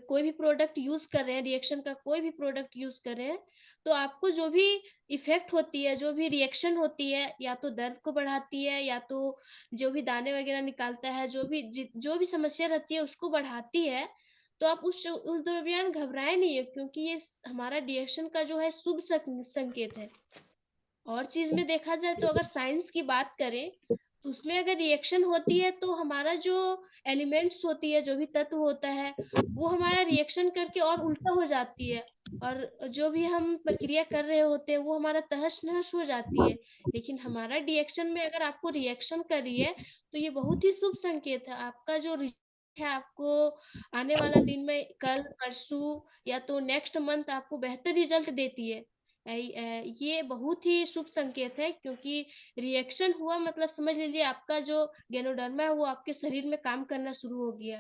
कोई भी प्रोडक्ट यूज कर रहे हैं, रिएक्शन का कोई भी प्रोडक्ट यूज कर रहे हैं, तो आपको जो भी इफेक्ट होती है, जो भी रिएक्शन होती है, या तो दर्द को बढ़ाती है, या तो जो भी दाने वगैरह निकालता है, जो भी समस्या रहती है उसको बढ़ाती है। तो आप उस दरमियान घबराए नहीं है, क्योंकि ये हमारा रिएक्शन का जो है शुभ संकेत है। और चीज में देखा जाए तो अगर साइंस की बात करें तो उसमें अगर रिएक्शन होती है तो हमारा जो एलिमेंट्स होती है, जो भी तत्व होता है, वो हमारा रिएक्शन करके और उल्टा हो जाती है, और जो भी हम प्रक्रिया कर रहे होते हैं वो हमारा तहस नहस हो जाती है। लेकिन हमारा रिएक्शन में अगर आपको रिएक्शन कर रही है तो ये बहुत ही शुभ संकेत है। आपका जो है, आपको आने वाला दिन में कल परसों या तो नेक्स्ट मंथ आपको बेहतर रिजल्ट देती है। ये बहुत ही शुभ संकेत है, क्योंकि रिएक्शन हुआ मतलब समझ लीजिए आपका जो गैनोडर्मा है वो आपके शरीर में काम करना शुरू हो गया।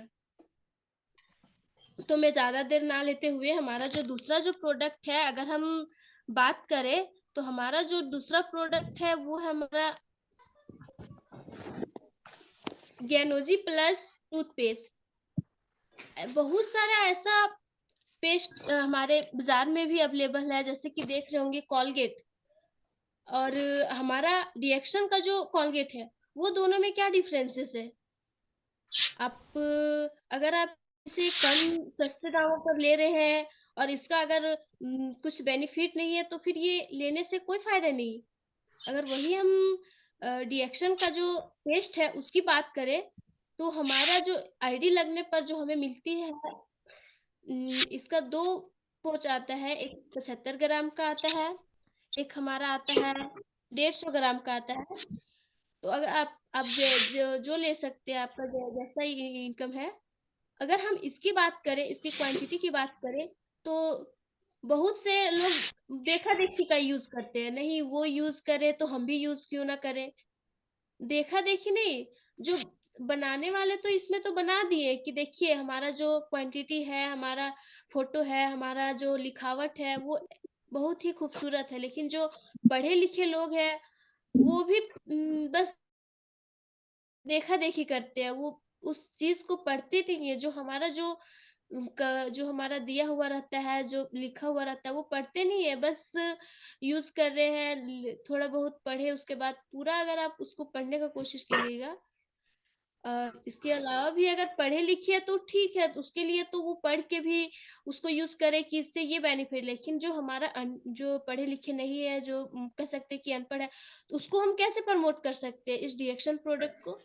तो मैं ज्यादा देर ना लेते हुए हमारा जो दूसरा जो प्रोडक्ट है अगर हम बात करें, तो हमारा जो दूसरा प्रोडक्ट है वो है हमारा गैनोजी प्लस टूथपेस्ट। बहुत सारा ऐसा पेस्ट हमारे बाजार में भी अवेलेबल है, जैसे कि देख रहे होंगे कॉलगेट और हमारा रिएक्शन का जो कॉलगेट है, वो दोनों में क्या डिफरेंसेस है? आप अगर आप इसे कम सस्ते दामों पर ले रहे हैं और इसका अगर कुछ बेनिफिट नहीं है तो फिर ये लेने से कोई फायदा नहीं। अगर वही हम डीएक्शन का जो टेस्ट है उसकी बात करें तो हमारा जो आईडी लगने पर जो हमें मिलती है इसका 2 पोच आता है, एक 75 ग्राम का आता है, एक हमारा आता है 150 ग्राम का आता है। तो अगर आप जो ले सकते हैं, आपका जैसा इनकम है। अगर हम इसकी बात करें, इसकी क्वांटिटी की बात करें, तो बहुत से लोग देखा देखी का यूज करते हैं, नहीं वो यूज करे तो हम भी यूज क्यों ना करें। देखा देखी नहीं, जो बनाने वाले तो इसमें तो बना दिए कि देखिए हमारा जो क्वांटिटी है, हमारा फोटो है, हमारा जो लिखावट है वो बहुत ही खूबसूरत है, लेकिन जो पढ़े लिखे लोग हैं वो भी बस देखा देखी करते हैं, वो उस चीज को पढ़ते नहीं है। जो हमारा जो हमारा दिया हुआ रहता है, जो लिखा हुआ रहता है वो पढ़ते नहीं है, बस यूज कर रहे हैं। थोड़ा बहुत पढ़े, उसके बाद पूरा अगर आप उसको पढ़ने का कोशिश कीजिएगा। इसके अलावा भी अगर पढ़े लिखे है तो ठीक है, तो उसके लिए तो वो पढ़ के भी उसको यूज करे कि इससे ये बेनिफिट। लेकिन जो हमारा जो पढ़े लिखे नहीं है, जो कह सकते हैं कि अनपढ़ है, तो उसको हम कैसे प्रमोट कर सकते हैं इस डीएक्शन प्रोडक्ट को।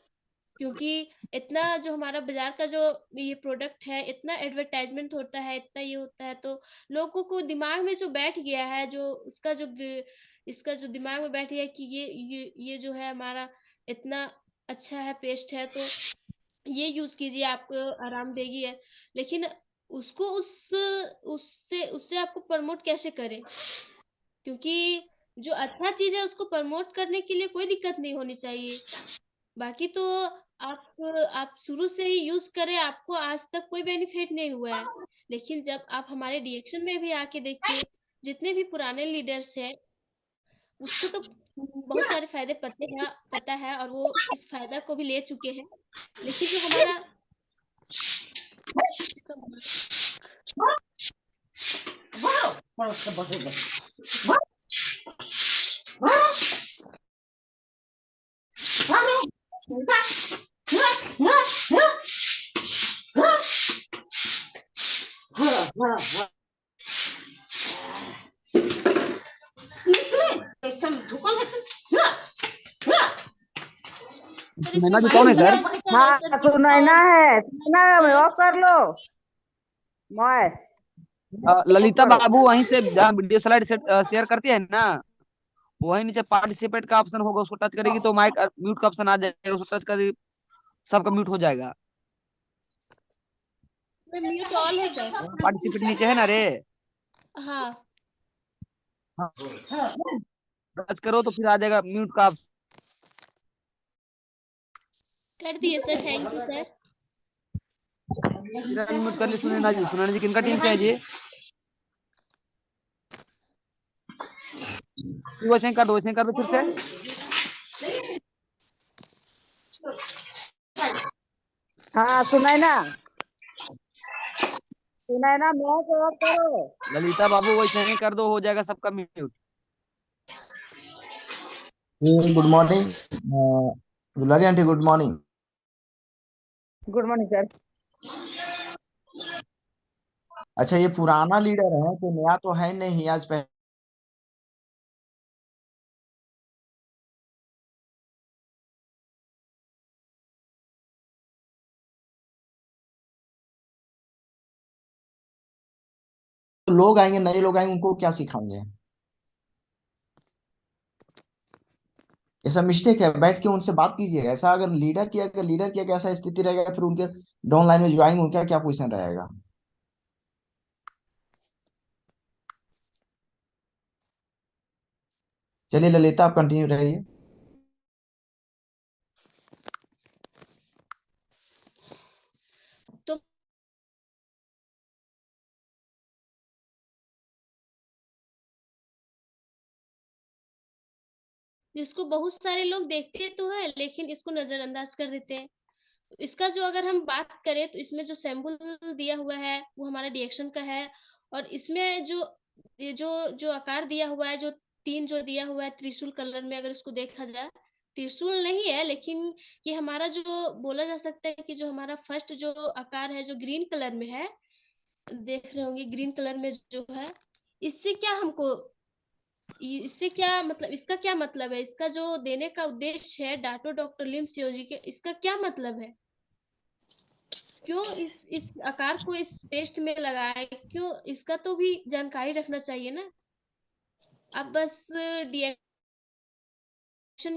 क्योंकि इतना जो हमारा बाजार का जो ये प्रोडक्ट है, इतना एडवर्टाइजमेंट होता है, इतना ये होता है, तो लोगों को दिमाग में जो बैठ गया है, जो इसका जो दिमाग में बैठ गया है कि ये जो है हमारा इतना अच्छा है, पेस्ट है, तो ये यूज कीजिए, आपको आराम देगी है। लेकिन उसको उससे उससे आपको प्रमोट कैसे करें, क्योंकि जो अच्छा चीज है उसको प्रमोट करने के लिए कोई दिक्कत नहीं होनी चाहिए। बाकी तो आप शुरू से ही यूज करें, आपको आज तक कोई बेनिफिट नहीं हुआ है। लेकिन जब आप हमारे डीएक्शन में भी आके देखिए, जितने भी पुराने लीडर्स हैं उसको तो बहुत सारे फायदे पता है और वो इस फायदा को भी ले चुके हैं। लेकिन जो हमारा सर, इसमें नैना जी माइक कौन है थोड़ा सर? बहुत सा हाँ सर सुनैना है, सुनैना में ऑफ कर लो। मैं ललिता बाबू वहीं से जहाँ वीडियो स्लाइड शेयर करती है ना, वहीं नीचे पार्टिसिपेट का ऑप्शन होगा, उसको टच करेगी तो माइक म्यूट का ऑप्शन आ जाएगा, उसको टच कर सबका म्यूट हो जाएगा। म्यूट ऑल है सर। पार्टिसिपेट नीचे है ना रे, हाँ, टच करो तो फिर आ जाएगा म्यूट का कर दिए sir, thank you sir. Option. Mute कर ली सुनैना जी किनका टीम से है जी? वैसे कर दो फिर से। हाँ सुनैना, सुनैना मैं ऑफ करो। ललिता बाबू वैसे ही कर दो, हो जाएगा सबका mute. Good morning Dulari aunty, good morning. Good morning sir. अच्छा, ये पुराना लीडर है तो नया तो है नहीं, आज पहले लोग आएंगे, नए लोग आएंगे, उनको क्या सिखाएंगे? ऐसा मिस्टेक है, बैठ के उनसे बात कीजिएगा। ऐसा अगर लीडर की अगर ऐसा स्थिति रहेगा, फिर उनके डाउन लाइन में जो आएंगे उनका क्या पोजीशन रहेगा? चलिए ललिता, आप कंटिन्यू रहिए। तो जिसको बहुत सारे लोग देखते तो है, लेकिन इसको नजरअंदाज कर देते हैं। इसका जो अगर हम बात करें तो इसमें जो सैंपल दिया हुआ है वो हमारा डीएक्शन का है। और इसमें ये जो जो आकार दिया हुआ है, जो 3 जो दिया हुआ है त्रिशूल कलर में, अगर इसको देखा जाए त्रिशूल नहीं है, लेकिन ये हमारा जो बोला जा सकता है कि जो हमारा फर्स्ट जो आकार है जो ग्रीन कलर में है, देख रहे होंगे ग्रीन कलर में जो है, इससे क्या हमको इससे क्या मतलब, इसका क्या मतलब है, इसका जो देने का उद्देश्य है डाटो डॉक्टर लिम सियोजी के, इसका क्या मतलब है, क्यों इस आकार को इस पेस्ट में लगाया, क्यों, इसका तो भी जानकारी रखना चाहिए ना। आप बस डिएक्शन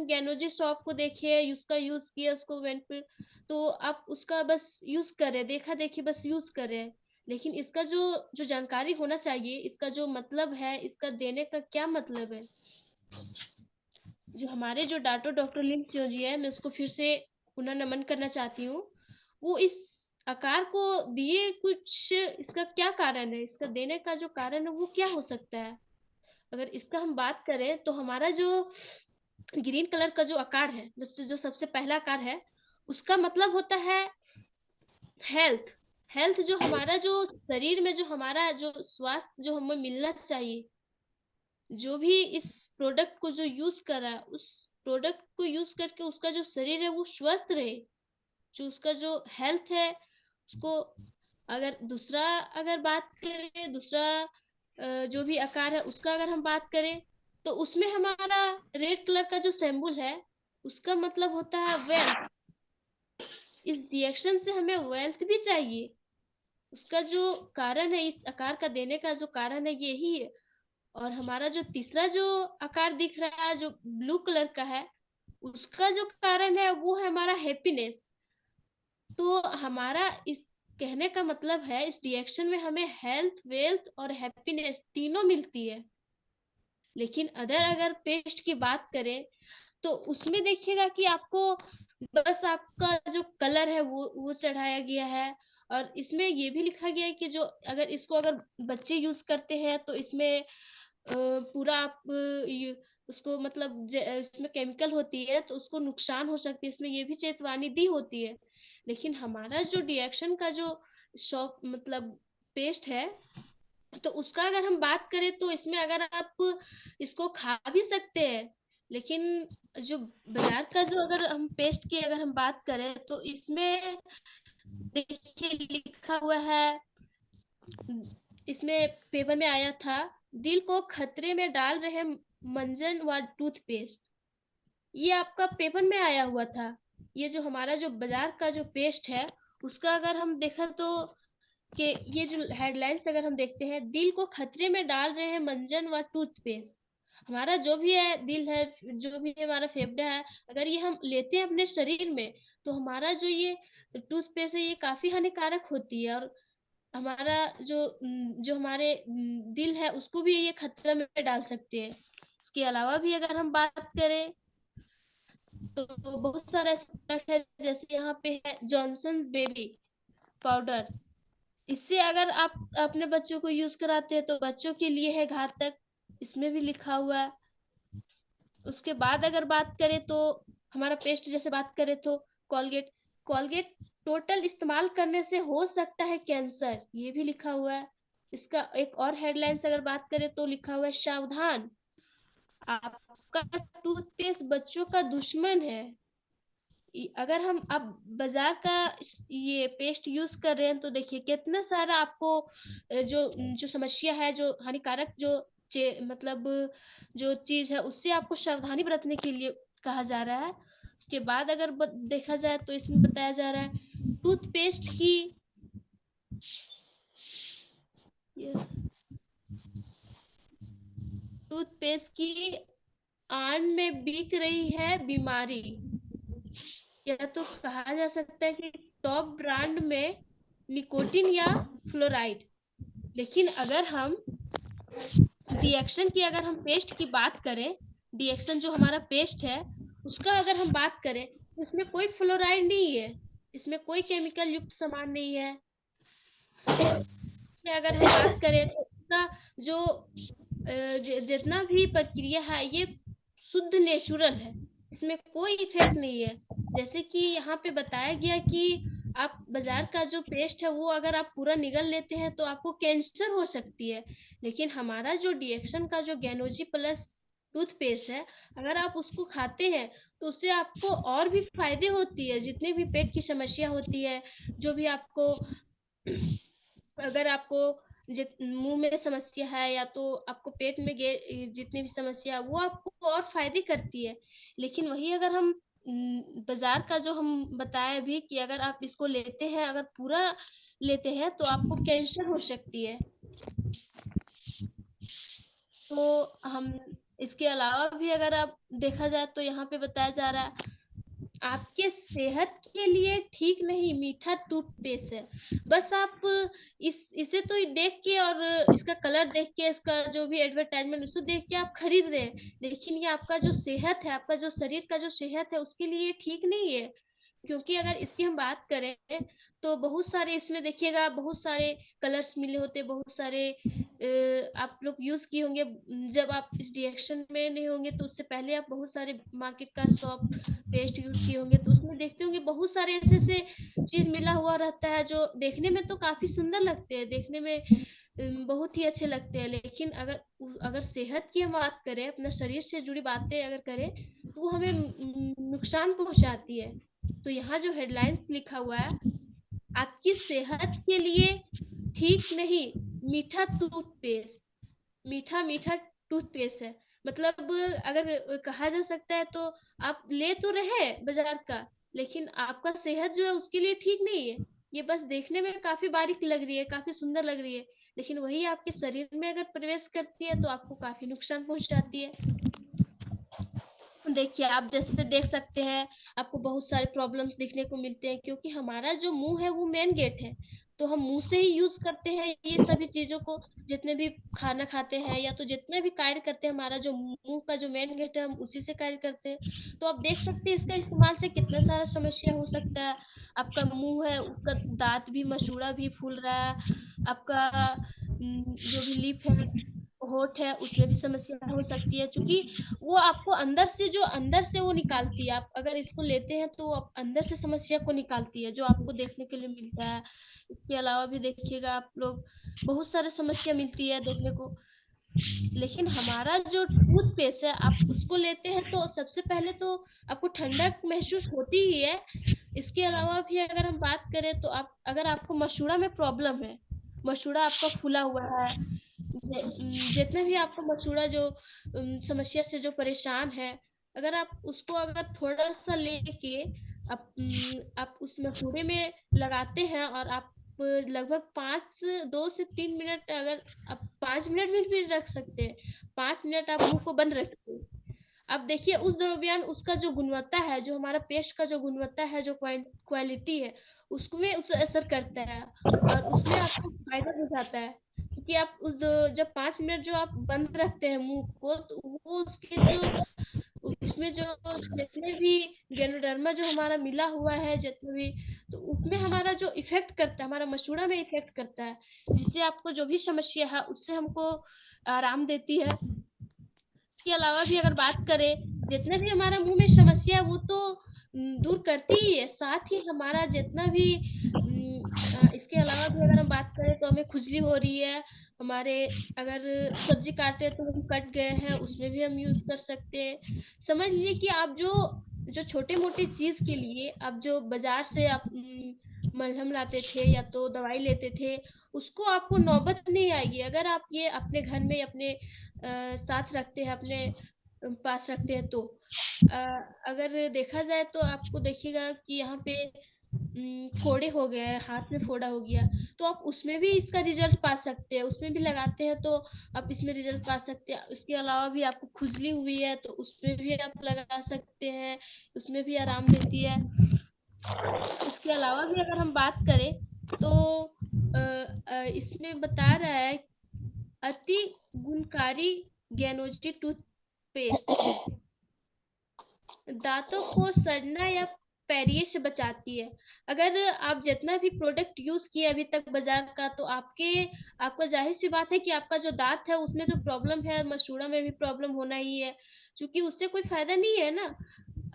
गैनोजी शॉप को देखिए, उसका यूज किया, उसको वेंट पे, तो आप उसका बस यूज करें, देखा देखी बस यूज करें, लेकिन इसका जो जो जानकारी होना चाहिए, इसका जो मतलब है, इसका देने का क्या मतलब है, जो हमारे जो डाटो डॉक्टर लिम सियोजी है, मैं उसको फिर से पुनः नमन करना चाहती हूँ, वो इस आकार को दिए, कुछ इसका क्या कारण है, इसका देने का जो कारण है वो क्या हो सकता है। अगर इसका हम बात करें तो हमारा जो ग्रीन कलर का जो आकार है, जो सबसे पहला आकार है, उसका मतलब होता है हेल्थ। हेल्थ जो हमारा जो शरीर में जो हमारा जो स्वास्थ्य जो हमें मिलना चाहिए, जो भी इस प्रोडक्ट को जो यूज कर रहा है, उस प्रोडक्ट को यूज करके उसका जो शरीर है वो स्वस्थ रहे, जो उसका जो हेल्थ है उसको। अगर दूसरा अगर बात करें, दूसरा जो भी आकार है उसका अगर हम बात करें, तो उसमें हमारा रेड कलर का जो सिंबल है, उसका मतलब होता है वेल्थ। इस रिएक्शन से हमें वेल्थ भी चाहिए, उसका जो कारण है, इस आकार का देने का जो कारण है यही है। और हमारा जो तीसरा जो आकार दिख रहा है जो ब्लू कलर का है, उसका जो कारण है वो है हमारा हैप्पीनेस। तो हमारा इस कहने का मतलब है, इस रिएक्शन में हमें हेल्थ, वेल्थ और हैप्पीनेस तीनों मिलती है। लेकिन अगर पेस्ट की बात करें, तो उसमें देखिएगा कि आपको बस आपका जो कलर है वो चढ़ाया गया है, और इसमें ये भी लिखा गया है कि जो अगर इसको अगर बच्चे यूज करते हैं तो इसमें पूरा आप उसको मतलब इसमें केमिकल होती है तो उसको नुकसान हो सकती है, इसमें ये भी चेतावनी दी होती है। लेकिन हमारा जो रिएक्शन का जो शॉप मतलब पेस्ट है, तो उसका अगर हम बात करें तो इसमें अगर आप इसको खा भी सकते हैं, लेकिन जो बाजार का जो अगर हम पेस्ट की अगर हम बात करें तो इसमें देखिए लिखा हुआ है, इसमें पेपर में आया था, दिल को खतरे में डाल रहे मंजन व टूथपेस्ट। ये आपका पेपर में आया हुआ था। ये जो हमारा जो बाजार का जो पेस्ट है, उसका अगर हम देखा तो कि ये जो हेडलाइंस अगर हम देखते हैं, दिल को खतरे में डाल रहे हैं मंजन व टूथपेस्ट। हमारा जो भी है दिल है, जो भी हमारा फेफड़ा है, अगर ये हम लेते हैं अपने शरीर में, तो हमारा जो ये टूथपेस्ट है ये काफी हानिकारक होती है, और हमारा जो हमारे दिल है उसको भी ये खतरा में डाल सकते हैं। इसके अलावा भी अगर हम बात करें तो बहुत सारा ऐसा प्रोडक्ट है, जैसे यहाँ पे है जॉनसन बेबी पाउडर। इससे अगर आप अपने बच्चों को यूज कराते हैं तो बच्चों के लिए है घातक, इसमें भी लिखा हुआ है। उसके बाद अगर बात करें तो हमारा पेस्ट जैसे बात करें तो कॉलगेट, कॉलगेट टोटल इस्तेमाल करने से हो सकता है कैंसर, ये भी लिखा हुआ है। इसका एक और हेडलाइन से अगर बात करें तो लिखा हुआ है सावधान, आपका टूथपेस्ट बच्चों का दुश्मन है। अगर हम अब बाजार का ये पेस्ट यूज कर रहे हैं तो देखिए कितना सारा आपको जो जो समस्या है, जो हानिकारक जो मतलब जो चीज है उससे आपको सावधानी बरतने के लिए कहा जा रहा है। उसके बाद अगर देखा जाए तो इसमें बताया जा रहा है टूथपेस्ट की टूथपेस्ट की आन में बिक रही है बीमारी, या तो कहा जा सकता है कि टॉप ब्रांड में निकोटिन या फ्लोराइड। लेकिन अगर हम डिएक्शन की अगर हम पेस्ट की बात करें, डिएक्शन जो हमारा पेस्ट है उसका अगर हम बात करें, इसमें कोई फ्लोराइड नहीं है, इसमें कोई केमिकल युक्त सामान नहीं है। अगर हम बात करें तो इसका जो जितना भी प्रक्रिया है ये शुद्ध नेचुरल है, इसमें कोई इफेक्ट नहीं है। जैसे कि यहाँ पे बताया गया कि आप बाजार का जो पेस्ट है वो अगर आप पूरा निगल लेते हैं तो आपको कैंसर हो सकती है, लेकिन हमारा जो डिएक्शन का जो गैनोजी प्लस टूथपेस्ट है, अगर आप उसको खाते हैं तो उससे आपको और भी फायदे होती है। जितने भी पेट की समस्या होती है, जो भी आपको अगर आपको मुंह में समस्या है या तो आपको पेट में जितनी भी समस्या है वो आपको और फायदे करती है। लेकिन वही अगर हम बाजार का जो हम बताए अभी कि अगर आप इसको लेते हैं, अगर पूरा लेते हैं तो आपको कैंसर हो सकती है। तो हम इसके अलावा भी अगर आप देखा जाए तो यहाँ पे बताया जा रहा है आपके सेहत के लिए ठीक नहीं मीठा टूथपेस्ट है। बस आप इसे तो देख के और इसका कलर देख के, इसका जो भी एडवर्टाइजमेंट उसको देख के आप खरीद रहे हैं, लेकिन ये आपका जो सेहत है, आपका जो शरीर का जो सेहत है उसके लिए ठीक नहीं है। क्योंकि अगर इसकी हम बात करें तो बहुत सारे इसमें देखिएगा, बहुत सारे कलर्स मिले होते हैं, बहुत सारे आप लोग यूज किए होंगे। जब आप इस रिएक्शन में नहीं होंगे तो उससे पहले आप बहुत सारे मार्केट का शॉप पेस्ट यूज किए होंगे, तो उसमें देखते होंगे बहुत सारे ऐसे ऐसे चीज मिला हुआ रहता है जो देखने में तो काफी सुंदर लगते हैं, देखने में बहुत ही अच्छे लगते हैं। लेकिन अगर अगर सेहत की हम बात करें, अपना शरीर से जुड़ी बातें अगर करें तो वो हमें नुकसान पहुंचाती है। तो यहाँ जो हेडलाइंस लिखा हुआ है, आपकी सेहत के लिए ठीक नहीं मीठा टूथपेस्ट, मीठा मीठा टूथपेस्ट है। मतलब अगर कहा जा सकता है तो आप ले तो रहे बाजार का, लेकिन आपका सेहत जो है उसके लिए ठीक नहीं है। ये बस देखने में काफी बारीक लग रही है, काफी सुंदर लग रही है, लेकिन वही आपके शरीर में अगर प्रवेश करती है तो आपको काफी नुकसान पहुंचाती है। देखिए, आप जैसे देख सकते हैं, आपको बहुत सारे प्रॉब्लम्स देखने को मिलते हैं, क्योंकि हमारा जो मुंह है वो मेन गेट है। तो हम मुंह से ही यूज करते हैं ये सभी चीजों को, जितने भी खाना खाते हैं या तो जितने भी कार्य करते हैं, हमारा जो मुंह का जो मेन गेट है हम उसी से कार्य करते हैं। तो आप देख सकते हैं इसका इस्तेमाल से कितना सारा समस्या हो सकता है। आपका मुंह है उसका दांत भी, मसूड़ा भी फूल रहा है, आपका जो भी लिप है, होठ है, उसमें भी समस्या हो सकती है, क्योंकि वो आपको अंदर से वो निकालती है। आप अगर इसको लेते हैं तो आप अंदर से समस्या को निकालती है, जो आपको देखने के लिए मिलता है। इसके अलावा भी देखिएगा आप लोग, बहुत सारे समस्या मिलती है देखने को। लेकिन हमारा जो टूथपेस्ट है, आप उसको लेते हैं तो सबसे पहले तो आपको ठंडक महसूस होती ही है। इसके अलावा भी अगर हम बात करें तो आप अगर आपको मसूड़ा में प्रॉब्लम है, मसूड़ा आपका फूला हुआ है, जितने भी आपको मसूड़ा जो समस्या से जो परेशान है, अगर आप उसको अगर थोड़ा सा लेके आप उस मसूड़े में लगाते हैं और आप लगभग 2 से 3 मिनट, अगर आप 5 मिनट में भी रख सकते हैं, 5 मिनट आप मुंह को बंद रखते हैं। अब देखिए उस दरमियान उसका जो गुणवत्ता है, जो हमारा पेस्ट का जो गुणवत्ता है, जो क्वालिटी है, उसमें उस असर करता है और उसमें आपको फायदा हो जाता है। क्योंकि आप जब 5 मिनट जो आप बंद रखते हैं मुंह को, तो वो उसके जो उसमें जो जितने भी गैनोडर्मा जो हमारा मिला हुआ है, जितने भी, तो उसमें हमारा जो इफेक्ट करता है, हमारा मसूड़ा में इफेक्ट करता है, जिससे आपको जो भी समस्या है उससे हमको आराम देती है। इसके अलावा भी अगर बात करें, जितने भी हमारा मुंह में समस्या है वो तो दूर करती ही है, साथ ही हमारा जितना भी इसके अलावा भी अगर हम बात करें तो हमें खुजली हो रही है, हमारे अगर सब्जी काटे तो हम कट गए हैं, उसमें भी हम यूज कर सकते हैं। समझ लीजिए कि आप जो छोटे मोटे चीज के लिए आप जो बाजार से आप मलहम लाते थे या तो दवाई लेते थे, उसको आपको नौबत नहीं आएगी अगर आप ये अपने घर में अपने साथ रखते हैं, अपने पास रखते हैं। तो अगर देखा जाए तो आपको देखिएगा कि यहाँ पे फोड़े हो गए हैं, हाथ में फोड़ा हो गया, तो आप उसमें भी इसका रिजल्ट पा सकते हैं, उसमें भी लगाते हैं तो आप इसमें रिजल्ट पा सकते हैं। इसके अलावा भी आपको खुजली हुई है तो उसमें भी आप लगा सकते हैं, उसमें भी आराम देती है। इसके अलावा भी अगर हम बात करें तो इसमें बता रहा है अति गुणकारी ज्ञानोजी टूथपेस्ट दांतों को सड़ना या पैरिये से बचाती है। अगर आप जितना भी प्रोडक्ट यूज किए अभी तक बाजार का, तो आपका जाहिर सी बात है कि आपका जो दांत है उसमें जो प्रॉब्लम है, मसूड़ा में भी प्रॉब्लम होना ही है, क्योंकि उससे कोई फायदा नहीं है ना।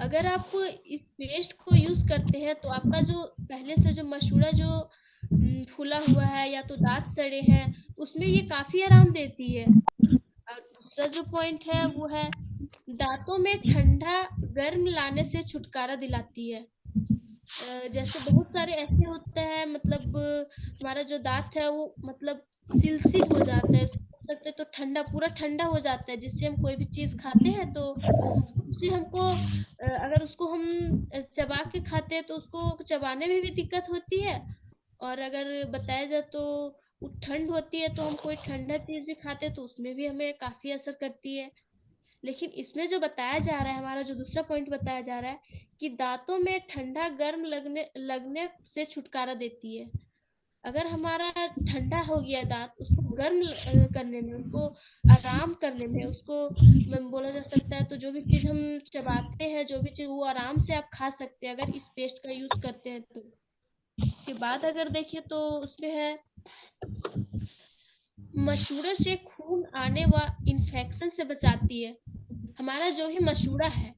अगर आप इस पेस्ट को यूज करते हैं तो आपका जो पहले से जो मसूड़ा जो फूला हुआ है या तो दांत सड़े हैं, उसमें ये काफी आराम देती है। और दूसरा जो पॉइंट है वो है दांतों में ठंडा गर्म लाने से छुटकारा दिलाती है। जैसे बहुत सारे ऐसे होते हैं, मतलब हमारा जो दांत है वो मतलब सिलसिल हो जाता है, उसको बोल सकते हैं, तो ठंडा पूरा ठंडा हो जाता है, जिससे हम कोई भी चीज खाते हैं तो उससे हमको अगर उसको हम चबा के खाते हैं तो उसको चबाने में भी दिक्कत होती है। और अगर बताया जाए तो वो ठंड होती है, तो हम कोई ठंडा चीज भी खाते हैं तो उसमें भी हमें काफी असर करती है। लेकिन इसमें जो बताया जा रहा है, हमारा जो दूसरा पॉइंट बताया जा रहा है कि दांतों में ठंडा गर्म लगने लगने से छुटकारा देती है। अगर हमारा ठंडा हो गया दांत, उसको गर्म करने में, उसको आराम करने में, उसको बोला जा सकता है, तो जो भी चीज हम चबाते हैं, जो भी चीज वो आराम से आप खा सकते हैं अगर इस पेस्ट का यूज करते हैं तो। उसके बाद अगर देखें तो उसमें है मसूड़े से खून आने व इन्फेक्शन से बचाती है। हमारा जो भी मसूड़ा है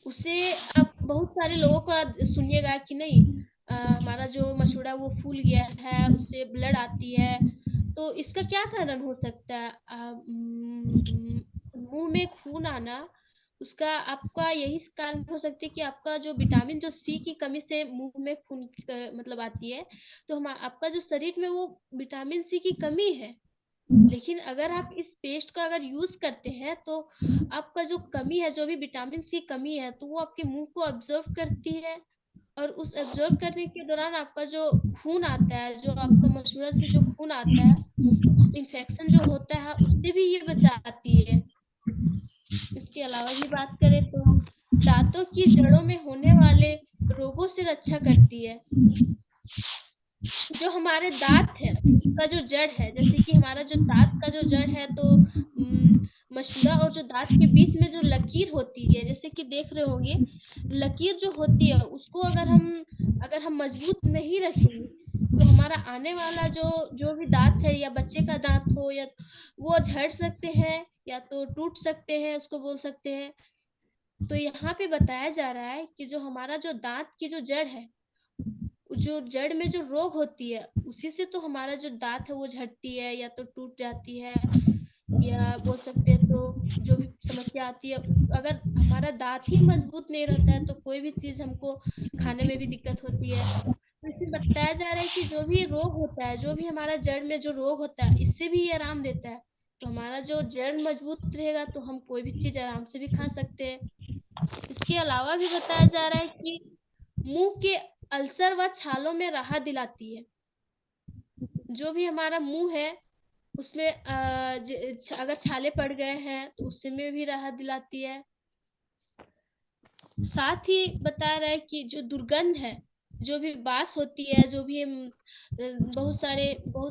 उसे आप बहुत सारे लोगों का सुनिएगा कि नहीं, हमारा जो मसूड़ा वो फूल गया है, उससे ब्लड आती है, तो इसका क्या कारण हो सकता है? मुंह में खून आना, उसका आपका यही कारण हो सकती है कि आपका जो विटामिन जो सी की कमी से मुंह में खून मतलब आती है, तो हम आपका जो शरीर में वो विटामिन सी की कमी है। लेकिन अगर आप इस पेस्ट का अगर यूज करते हैं तो आपका जो कमी है, जो भी विटामिन की कमी है, तो वो आपके मुंह को ऑब्जर्व करती है, और उस ऑब्जर्व करने के दौरान आपका जो खून आता है, जो आपका मसूड़ा से जो खून आता है, इन्फेक्शन जो होता है उससे भी ये बचाती है। इसके अलावा भी बात करें तो दांतों की जड़ों में होने वाले रोगों से रक्षा करती है। जो हमारे दांत है उसका जो जड़ है, जैसे कि हमारा जो दांत का जो जड़ है, तो मसूड़ा और जो दांत के बीच में जो लकीर होती है, जैसे कि देख रहे होंगे, लकीर जो होती है उसको अगर हम मजबूत नहीं रखेंगे तो हमारा आने वाला जो जो भी दांत है, या बच्चे का दांत हो, या वो झड़ सकते हैं या तो टूट सकते हैं, उसको बोल सकते हैं। तो यहाँ पे बताया जा रहा है कि जो हमारा जो दांत की जो जड़ है, जो जड़ में जो रोग होती है, उसी से तो हमारा जो दांत है वो झड़ती है या तो टूट जाती है, या बोल सकते हैं तो जो भी समस्या आती है। अगर हमारा दांत ही मजबूत नहीं रहता है तो कोई भी चीज हमको खाने में भी दिक्कत होती है। तो इसमें बताया जा रहा है कि जो भी रोग होता है, जो भी हमारा जड़ में जो रोग होता है, इससे भी ये आराम देता है। तो हमारा जो जड़ मजबूत रहेगा तो हम कोई भी चीज आराम से भी खा सकते हैं। इसके अलावा भी बताया जा रहा है कि मुंह के अल्सर व छालों में राहत दिलाती है। जो भी हमारा मुंह है उसमें अगर छाले पड़ गए हैं तो उससे में भी राहत दिलाती है। साथ ही बता रहा है कि जो दुर्गंध है, जो भी बास होती है, जो भी बहुत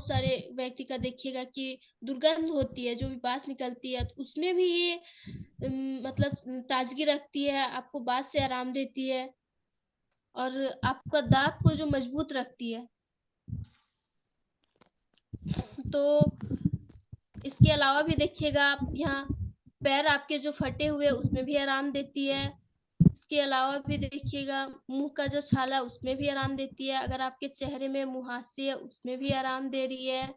सारे व्यक्ति का देखिएगा कि दुर्गंध होती है, जो भी बास निकलती है, तो उसमें भी ये मतलब ताजगी रखती है, आपको बास से आराम देती है, और आपका दांत को जो मजबूत रखती है। तो इसके अलावा भी देखिएगा आप यहाँ पैर आपके जो फटे हुए उसमें भी आराम देती है। इसके अलावा भी देखिएगा मुंह का जो छाला है उसमें भी आराम देती है। अगर आपके चेहरे में मुहासे है उसमें भी आराम दे रही है।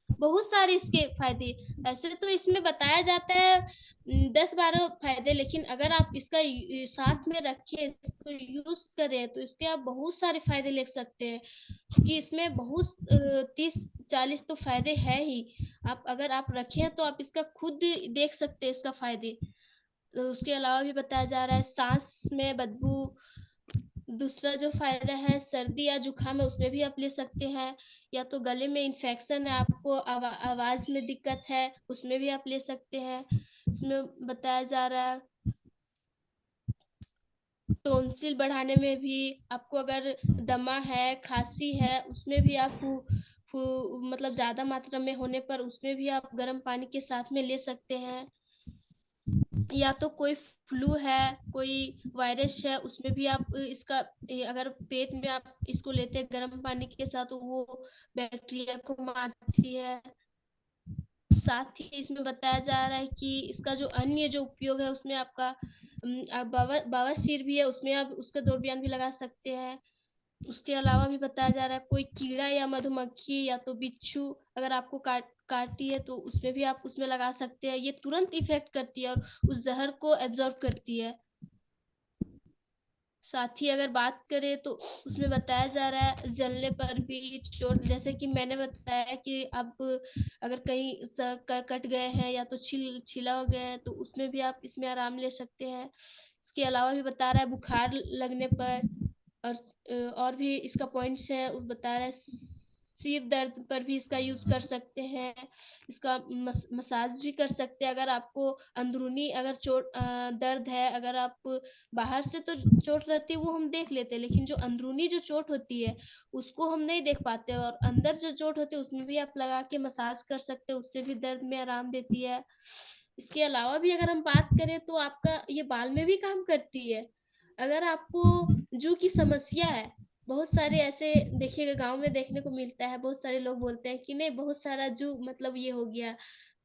बहुत सारे इसके फायदे। ऐसे तो इसमें बताया जाता है 10-12 फायदे, लेकिन अगर आप इसका साथ में रखें, इसको यूज करें, तो इसके आप बहुत सारे फायदे ले सकते हैं, क्योंकि इसमें बहुत 30-40 तो फायदे है ही। आप अगर आप रखें तो आप इसका खुद देख सकते हैं इसका फायदे। तो उसके अलावा भी बताया जा रहा है सांस में बदबू। दूसरा जो फायदा है सर्दी या जुकाम है उसमें भी आप ले सकते हैं, या तो गले में इन्फेक्शन है, आपको आवाज में दिक्कत है, उसमें भी आप ले सकते हैं। इसमें बताया जा रहा है टोंसिल बढ़ाने में भी, आपको अगर दमा है, खांसी है, उसमें भी आप मतलब ज्यादा मात्रा में होने पर उसमें भी आप गर्म पानी के साथ में ले सकते हैं। या तो कोई फ्लू है, कोई वायरस है, उसमें भी आप इसका अगर पेट में आप इसको लेते हैं गर्म पानी के साथ तो वो बैक्टीरिया को मारती है। साथ ही इसमें बताया जा रहा है कि इसका जो अन्य जो उपयोग है उसमें आपका बवासीर भी है, उसमें आप उसका दौर बयान भी लगा सकते हैं। उसके अलावा भी बताया जा रहा है कोई कीड़ा या मधुमक्खी या तो बिच्छू अगर आपको काटती है तो उसमें भी आप उसमें लगा सकते हैं। ये तुरंत इफेक्ट करती है और उस जहर को एब्जॉर्ब करती है। साथ ही अगर बात करें तो उसमें बताया जा रहा है जलने पर भी चोट, जैसे कि मैंने बताया कि आप अगर कहीं कट गए हैं या तो छिला हो गए हैं तो उसमें भी आप इसमें आराम ले सकते हैं। इसके अलावा भी बता रहा है बुखार लगने पर और भी इसका पॉइंट्स है, वो बता रहा है सिर दर्द पर भी इसका यूज कर सकते हैं। इसका मसाज भी कर सकते हैं अगर आपको अंदरूनी अगर दर्द है। अगर आप बाहर से तो चोट रहती है वो हम देख लेते हैं, लेकिन जो अंदरूनी जो चोट होती है उसको हम नहीं देख पाते, और अंदर जो चोट होती है उसमें भी आप लगा के मसाज कर सकते हैं, उससे भी दर्द में आराम देती है। इसके अलावा भी अगर हम बात करें तो आपका ये बाल में भी काम करती है। अगर आपको जू की समस्या है, बहुत सारे ऐसे देखिएगा गांव में देखने को मिलता है, बहुत सारे लोग बोलते हैं कि नहीं बहुत सारा जू मतलब ये हो गया,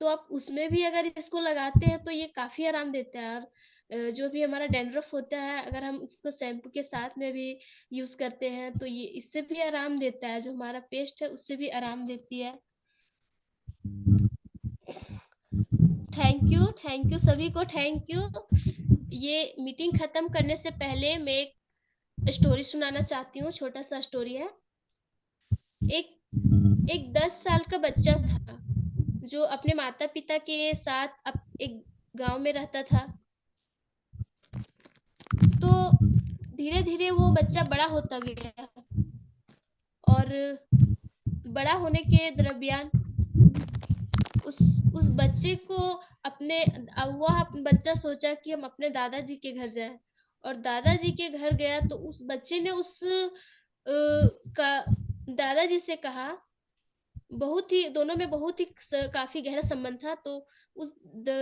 तो आप उसमें भी अगर इसको लगाते हैं तो ये काफी आराम देता है। और जो भी हमारा डैंड्रफ होता है अगर हम इसको शैम्पू के साथ में भी यूज करते हैं तो ये इससे भी आराम देता है, जो हमारा पेस्ट है उससे भी आराम देती है। थैंक यू सभी को, थैंक यू। ये मीटिंग खत्म करने से पहले मैं एक स्टोरी सुनाना चाहती हूँ, छोटा सा स्टोरी है। एक 10 साल का बच्चा था जो अपने माता पिता के साथ एक गांव में रहता था। तो धीरे धीरे वो बच्चा बड़ा होता गया और बड़ा होने के दरमियान उस बच्चे को वह बच्चा सोचा कि हम अपने दादाजी के घर जाएं, और दादाजी के घर गया तो उस बच्चे ने का दादाजी से कहा, दोनों में बहुत ही काफी गहरा संबंध था। तो उस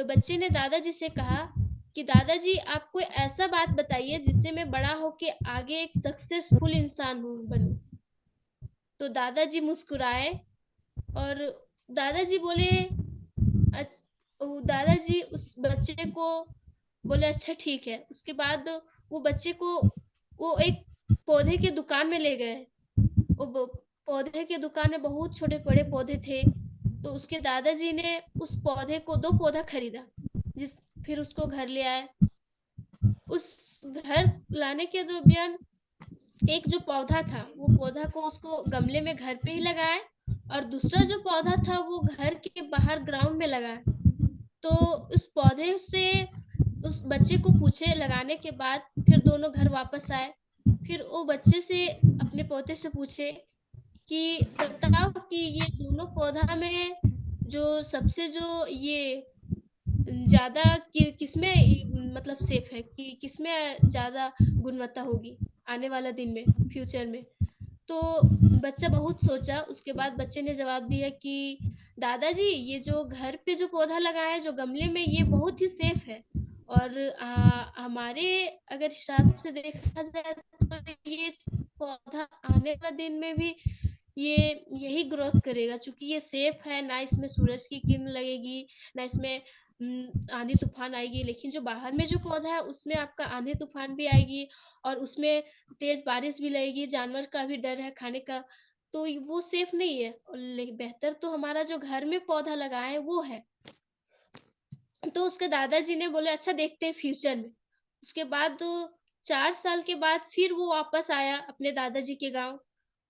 बच्चे ने दादाजी से कहा कि दादाजी आप कोई ऐसा बात बताइए जिससे मैं बड़ा होके आगे एक सक्सेसफुल इंसान बनूं। तो दादाजी मुस्कुराए और दादाजी बोले दादाजी उस बच्चे को बोले अच्छा ठीक है। उसके बाद वो बच्चे को वो एक पौधे की दुकान में ले गए। वो पौधे की दुकान में बहुत छोटे बड़े पौधे थे, तो उसके दादाजी ने उस पौधे को 2 पौधा खरीदा, फिर उसको घर ले आए। उस घर लाने के दरमियान एक जो पौधा था वो पौधा को उसको गमले में घर पे ही लगाए, और दूसरा जो पौधा था वो घर के बाहर ग्राउंड में लगाए। तो उस पौधे से उस बच्चे को पूछे लगाने के बाद, फिर दोनों घर वापस आए। फिर वो बच्चे से अपने पोते से पूछे कि बताओ कि ये दोनों पौधा में जो सबसे जो ये ज्यादा किसमें मतलब सेफ है, कि किसमें ज्यादा गुणवत्ता होगी आने वाला दिन में, फ्यूचर में। तो बच्चा बहुत सोचा, उसके बाद बच्चे ने जवाब दिया कि दादाजी ये जो घर पे जो पौधा लगा है जो गमले में ये बहुत ही सेफ है, और हमारे अगर हिसाब से देखा जाए तो ये पौधा आने वाले दिन में भी ये यही ग्रोथ करेगा, क्योंकि ये सेफ है, ना इसमें सूरज की किरण लगेगी, ना इसमें आंधी तूफान आएगी। लेकिन जो बाहर में जो पौधा है उसमें आपका आंधी तूफान भी आएगी और उसमें तेज बारिश भी लगेगी, जानवर का भी डर है खाने का, तो वो सेफ नहीं है। बेहतर तो हमारा जो घर में पौधा लगाए है वो है। तो उसके दादाजी ने बोले अच्छा देखते हैं फ्यूचर में। उसके बाद 4 साल के बाद फिर वो वापस आया अपने दादाजी के गांव,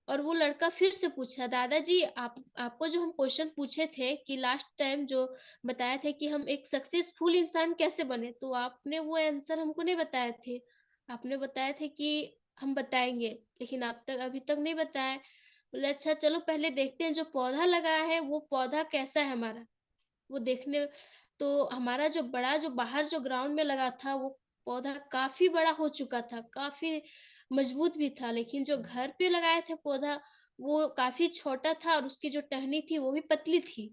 और वो लड़का फिर से पूछा दादाजी आपको जो हम क्वेश्चन पूछे थे कि लास्ट टाइम जो बताए थे कि हम एक सक्सेसफुल इंसान कैसे बने, तो आपने वो आंसर हमको नहीं बताए थे। आपने बताए थे कि हम बताएंगे, लेकिन आप तक अभी तक नहीं बताए। बोले अच्छा चलो पहले देखते हैं जो पौधा लगा है वो पौधा कैसा है हमारा, वो देखने। तो हमारा जो बाहर जो ग्राउंड में लगा था वो पौधा काफी बड़ा हो चुका था, काफी मजबूत भी था, लेकिन जो घर पे लगाए थे पौधा वो काफी छोटा था और उसकी जो टहनी थी वो भी पतली थी।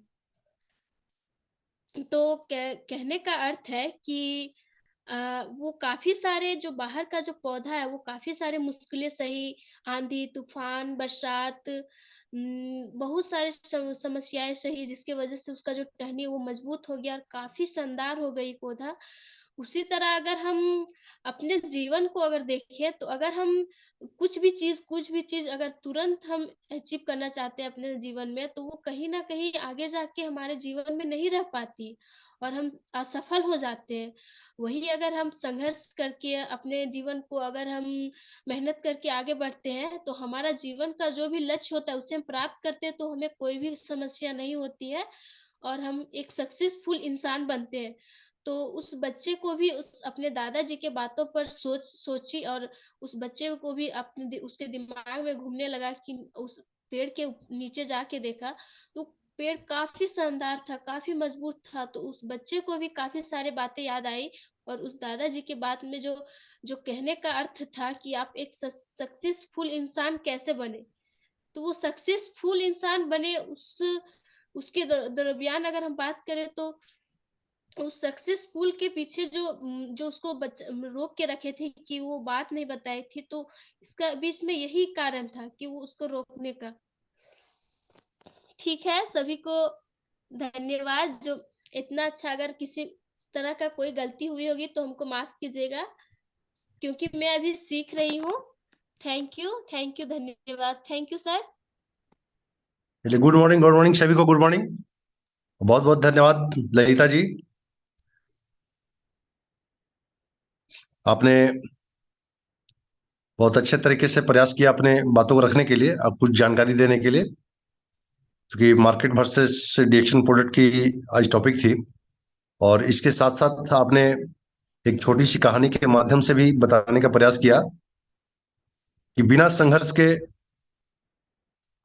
तो कहने का अर्थ है कि वो काफी सारे जो बाहर का जो पौधा है वो काफी सारे मुश्किलें सही, आंधी तूफान बरसात, बहुत सारे समस्याएं सही, जिसकी वजह से उसका जो टहनी वो मजबूत हो गया और काफी शानदार हो गई पौधा। उसी तरह अगर हम अपने जीवन को अगर देखें तो अगर हम कुछ भी चीज अगर तुरंत हम अचीव करना चाहते हैं अपने जीवन में, तो वो कहीं ना कहीं आगे जाके हमारे जीवन में नहीं रह पाती और हम असफल हो जाते हैं। वही अगर हम संघर्ष करके अपने जीवन को अगर हम मेहनत करके आगे बढ़ते हैं, तो हमारा जीवन का जो भी लक्ष्य होता है उसे हम प्राप्त करते हैं, तो हमें कोई भी समस्या नहीं होती है और हम एक सक्सेसफुल इंसान बनते हैं। तो उस बच्चे को भी उस अपने दादाजी के बातों पर सोची और उस बच्चे को भी उसके दिमाग में घूमने लगा कि उस पेड़ के नीचे जाके देखा तो पेड़ काफी शानदार था, काफी मजबूत था। तो उस बच्चे को भी काफी सारी बातें याद आई और उस दादाजी की बात में जो जो कहने का अर्थ था कि आप एक सक्सेसफुल इंसान कैसे बने, तो वो सक्सेसफुल इंसान बने उसके दरमियान अगर हम बात करें तो उस सक्सेसफुल के पीछे जो उसको रोक के रखे थे कि वो बात नहीं बताई थी, तो इसका बीच में यही कारण था कि वो उसको रोकने का। ठीक है, सभी को धन्यवाद। जो इतना अच्छा, अगर किसी तरह का कोई गलती हुई होगी तो हमको माफ कीजिएगा, क्योंकि मैं अभी सीख रही हूँ। थैंक यू, धन्यवाद, थैंक यू सर। चलिए, गुड मॉर्निंग सभी को, गुड मॉर्निंग। बहुत बहुत धन्यवाद ललिता जी, आपने बहुत अच्छे तरीके से प्रयास किया अपने बातों को रखने के लिए, अब कुछ जानकारी देने के लिए, क्योंकि मार्केट वर्सेस डिएक्शन प्रोडक्ट की आज टॉपिक थी। और इसके साथ साथ आपने एक छोटी सी कहानी के माध्यम से भी बताने का प्रयास किया कि बिना संघर्ष के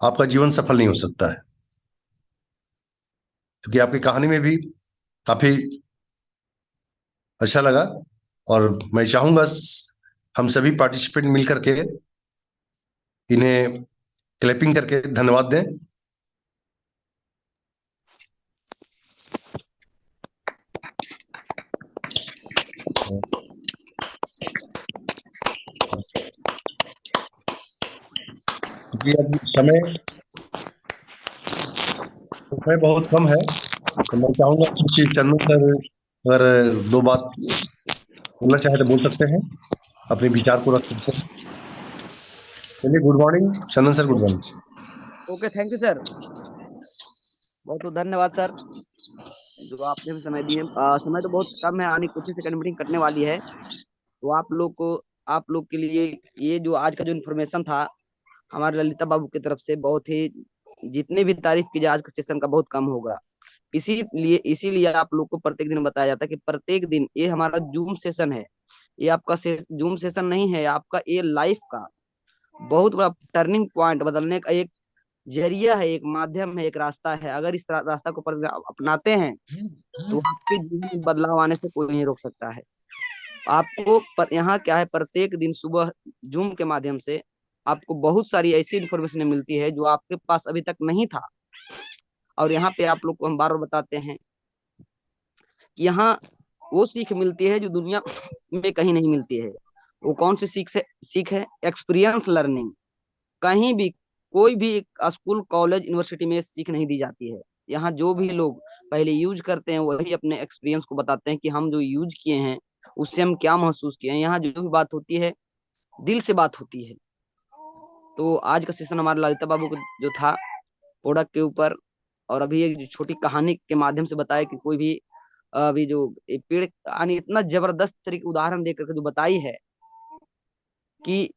आपका जीवन सफल नहीं हो सकता है, क्योंकि आपकी कहानी में भी काफी अच्छा लगा। और मैं चाहूंगा हम सभी पार्टिसिपेंट मिल करके इन्हें क्लैपिंग करके धन्यवाद दें। क्योंकि अब समय बहुत कम है, तो मैं चाहूंगा कि चंदन सर अगर दो बात बोलना चाहे तो बोल सकते हैं, अपने विचार को रख सकते हैं। चलिए, good morning Chandan sir, good morning. Okay, thank you sir, बहुत बहुत धन्यवाद सर, जो आपने भी समय दिए। समय तो बहुत कम है, आने कुछ ही सेकंड मीटिंग कटने वाली है। तो आप लोग के लिए ये जो आज का जो इन्फॉर्मेशन था हमारे ललिता बाबू की तरफ से, बहुत ही, जितने भी तारीफ की जाए आज के सेशन का बहुत कम होगा। इसीलिए आप लोग को प्रत्येक दिन बताया जाता है कि प्रत्येक दिन ये हमारा जूम सेशन है। ये आपका जूम सेशन नहीं है, आपका ये लाइफ का बहुत बड़ा टर्निंग पॉइंट, बदलने का एक जरिया है, एक माध्यम है, एक रास्ता है। अगर इस रास्ता को अपनाते हैं तो आपके जीवन में बदलाव आने से कोई नहीं रोक सकता है। आपको यहाँ क्या है, प्रत्येक दिन सुबह जूम के माध्यम से आपको बहुत सारी ऐसी इन्फॉर्मेशन मिलती है जो आपके पास अभी तक नहीं था। और यहाँ पे आप लोग को हम बार बार बताते हैं कि यहाँ वो सीख मिलती है जो दुनिया में कहीं नहीं मिलती है। वो कौन सी सीख है? Experience learning. कहीं भी, कोई भी स्कूल, कॉलेज, यूनिवर्सिटी में सीख नहीं दी जाती है। यहाँ जो भी लोग पहले यूज करते हैं वही अपने एक्सपीरियंस को बताते हैं कि हम जो यूज किए हैं उससे हम क्या महसूस किए हैं। यहाँ जो भी बात होती है दिल से बात होती है। तो आज का सेशन हमारे ललिता बाबू को जो था प्रोडक्ट के ऊपर, और अभी एक छोटी कहानी के माध्यम से बताया कि कोई भी अभी जो पेड़, यानी इतना जबरदस्त तरीके उदाहरण देकर के जो बताई है कि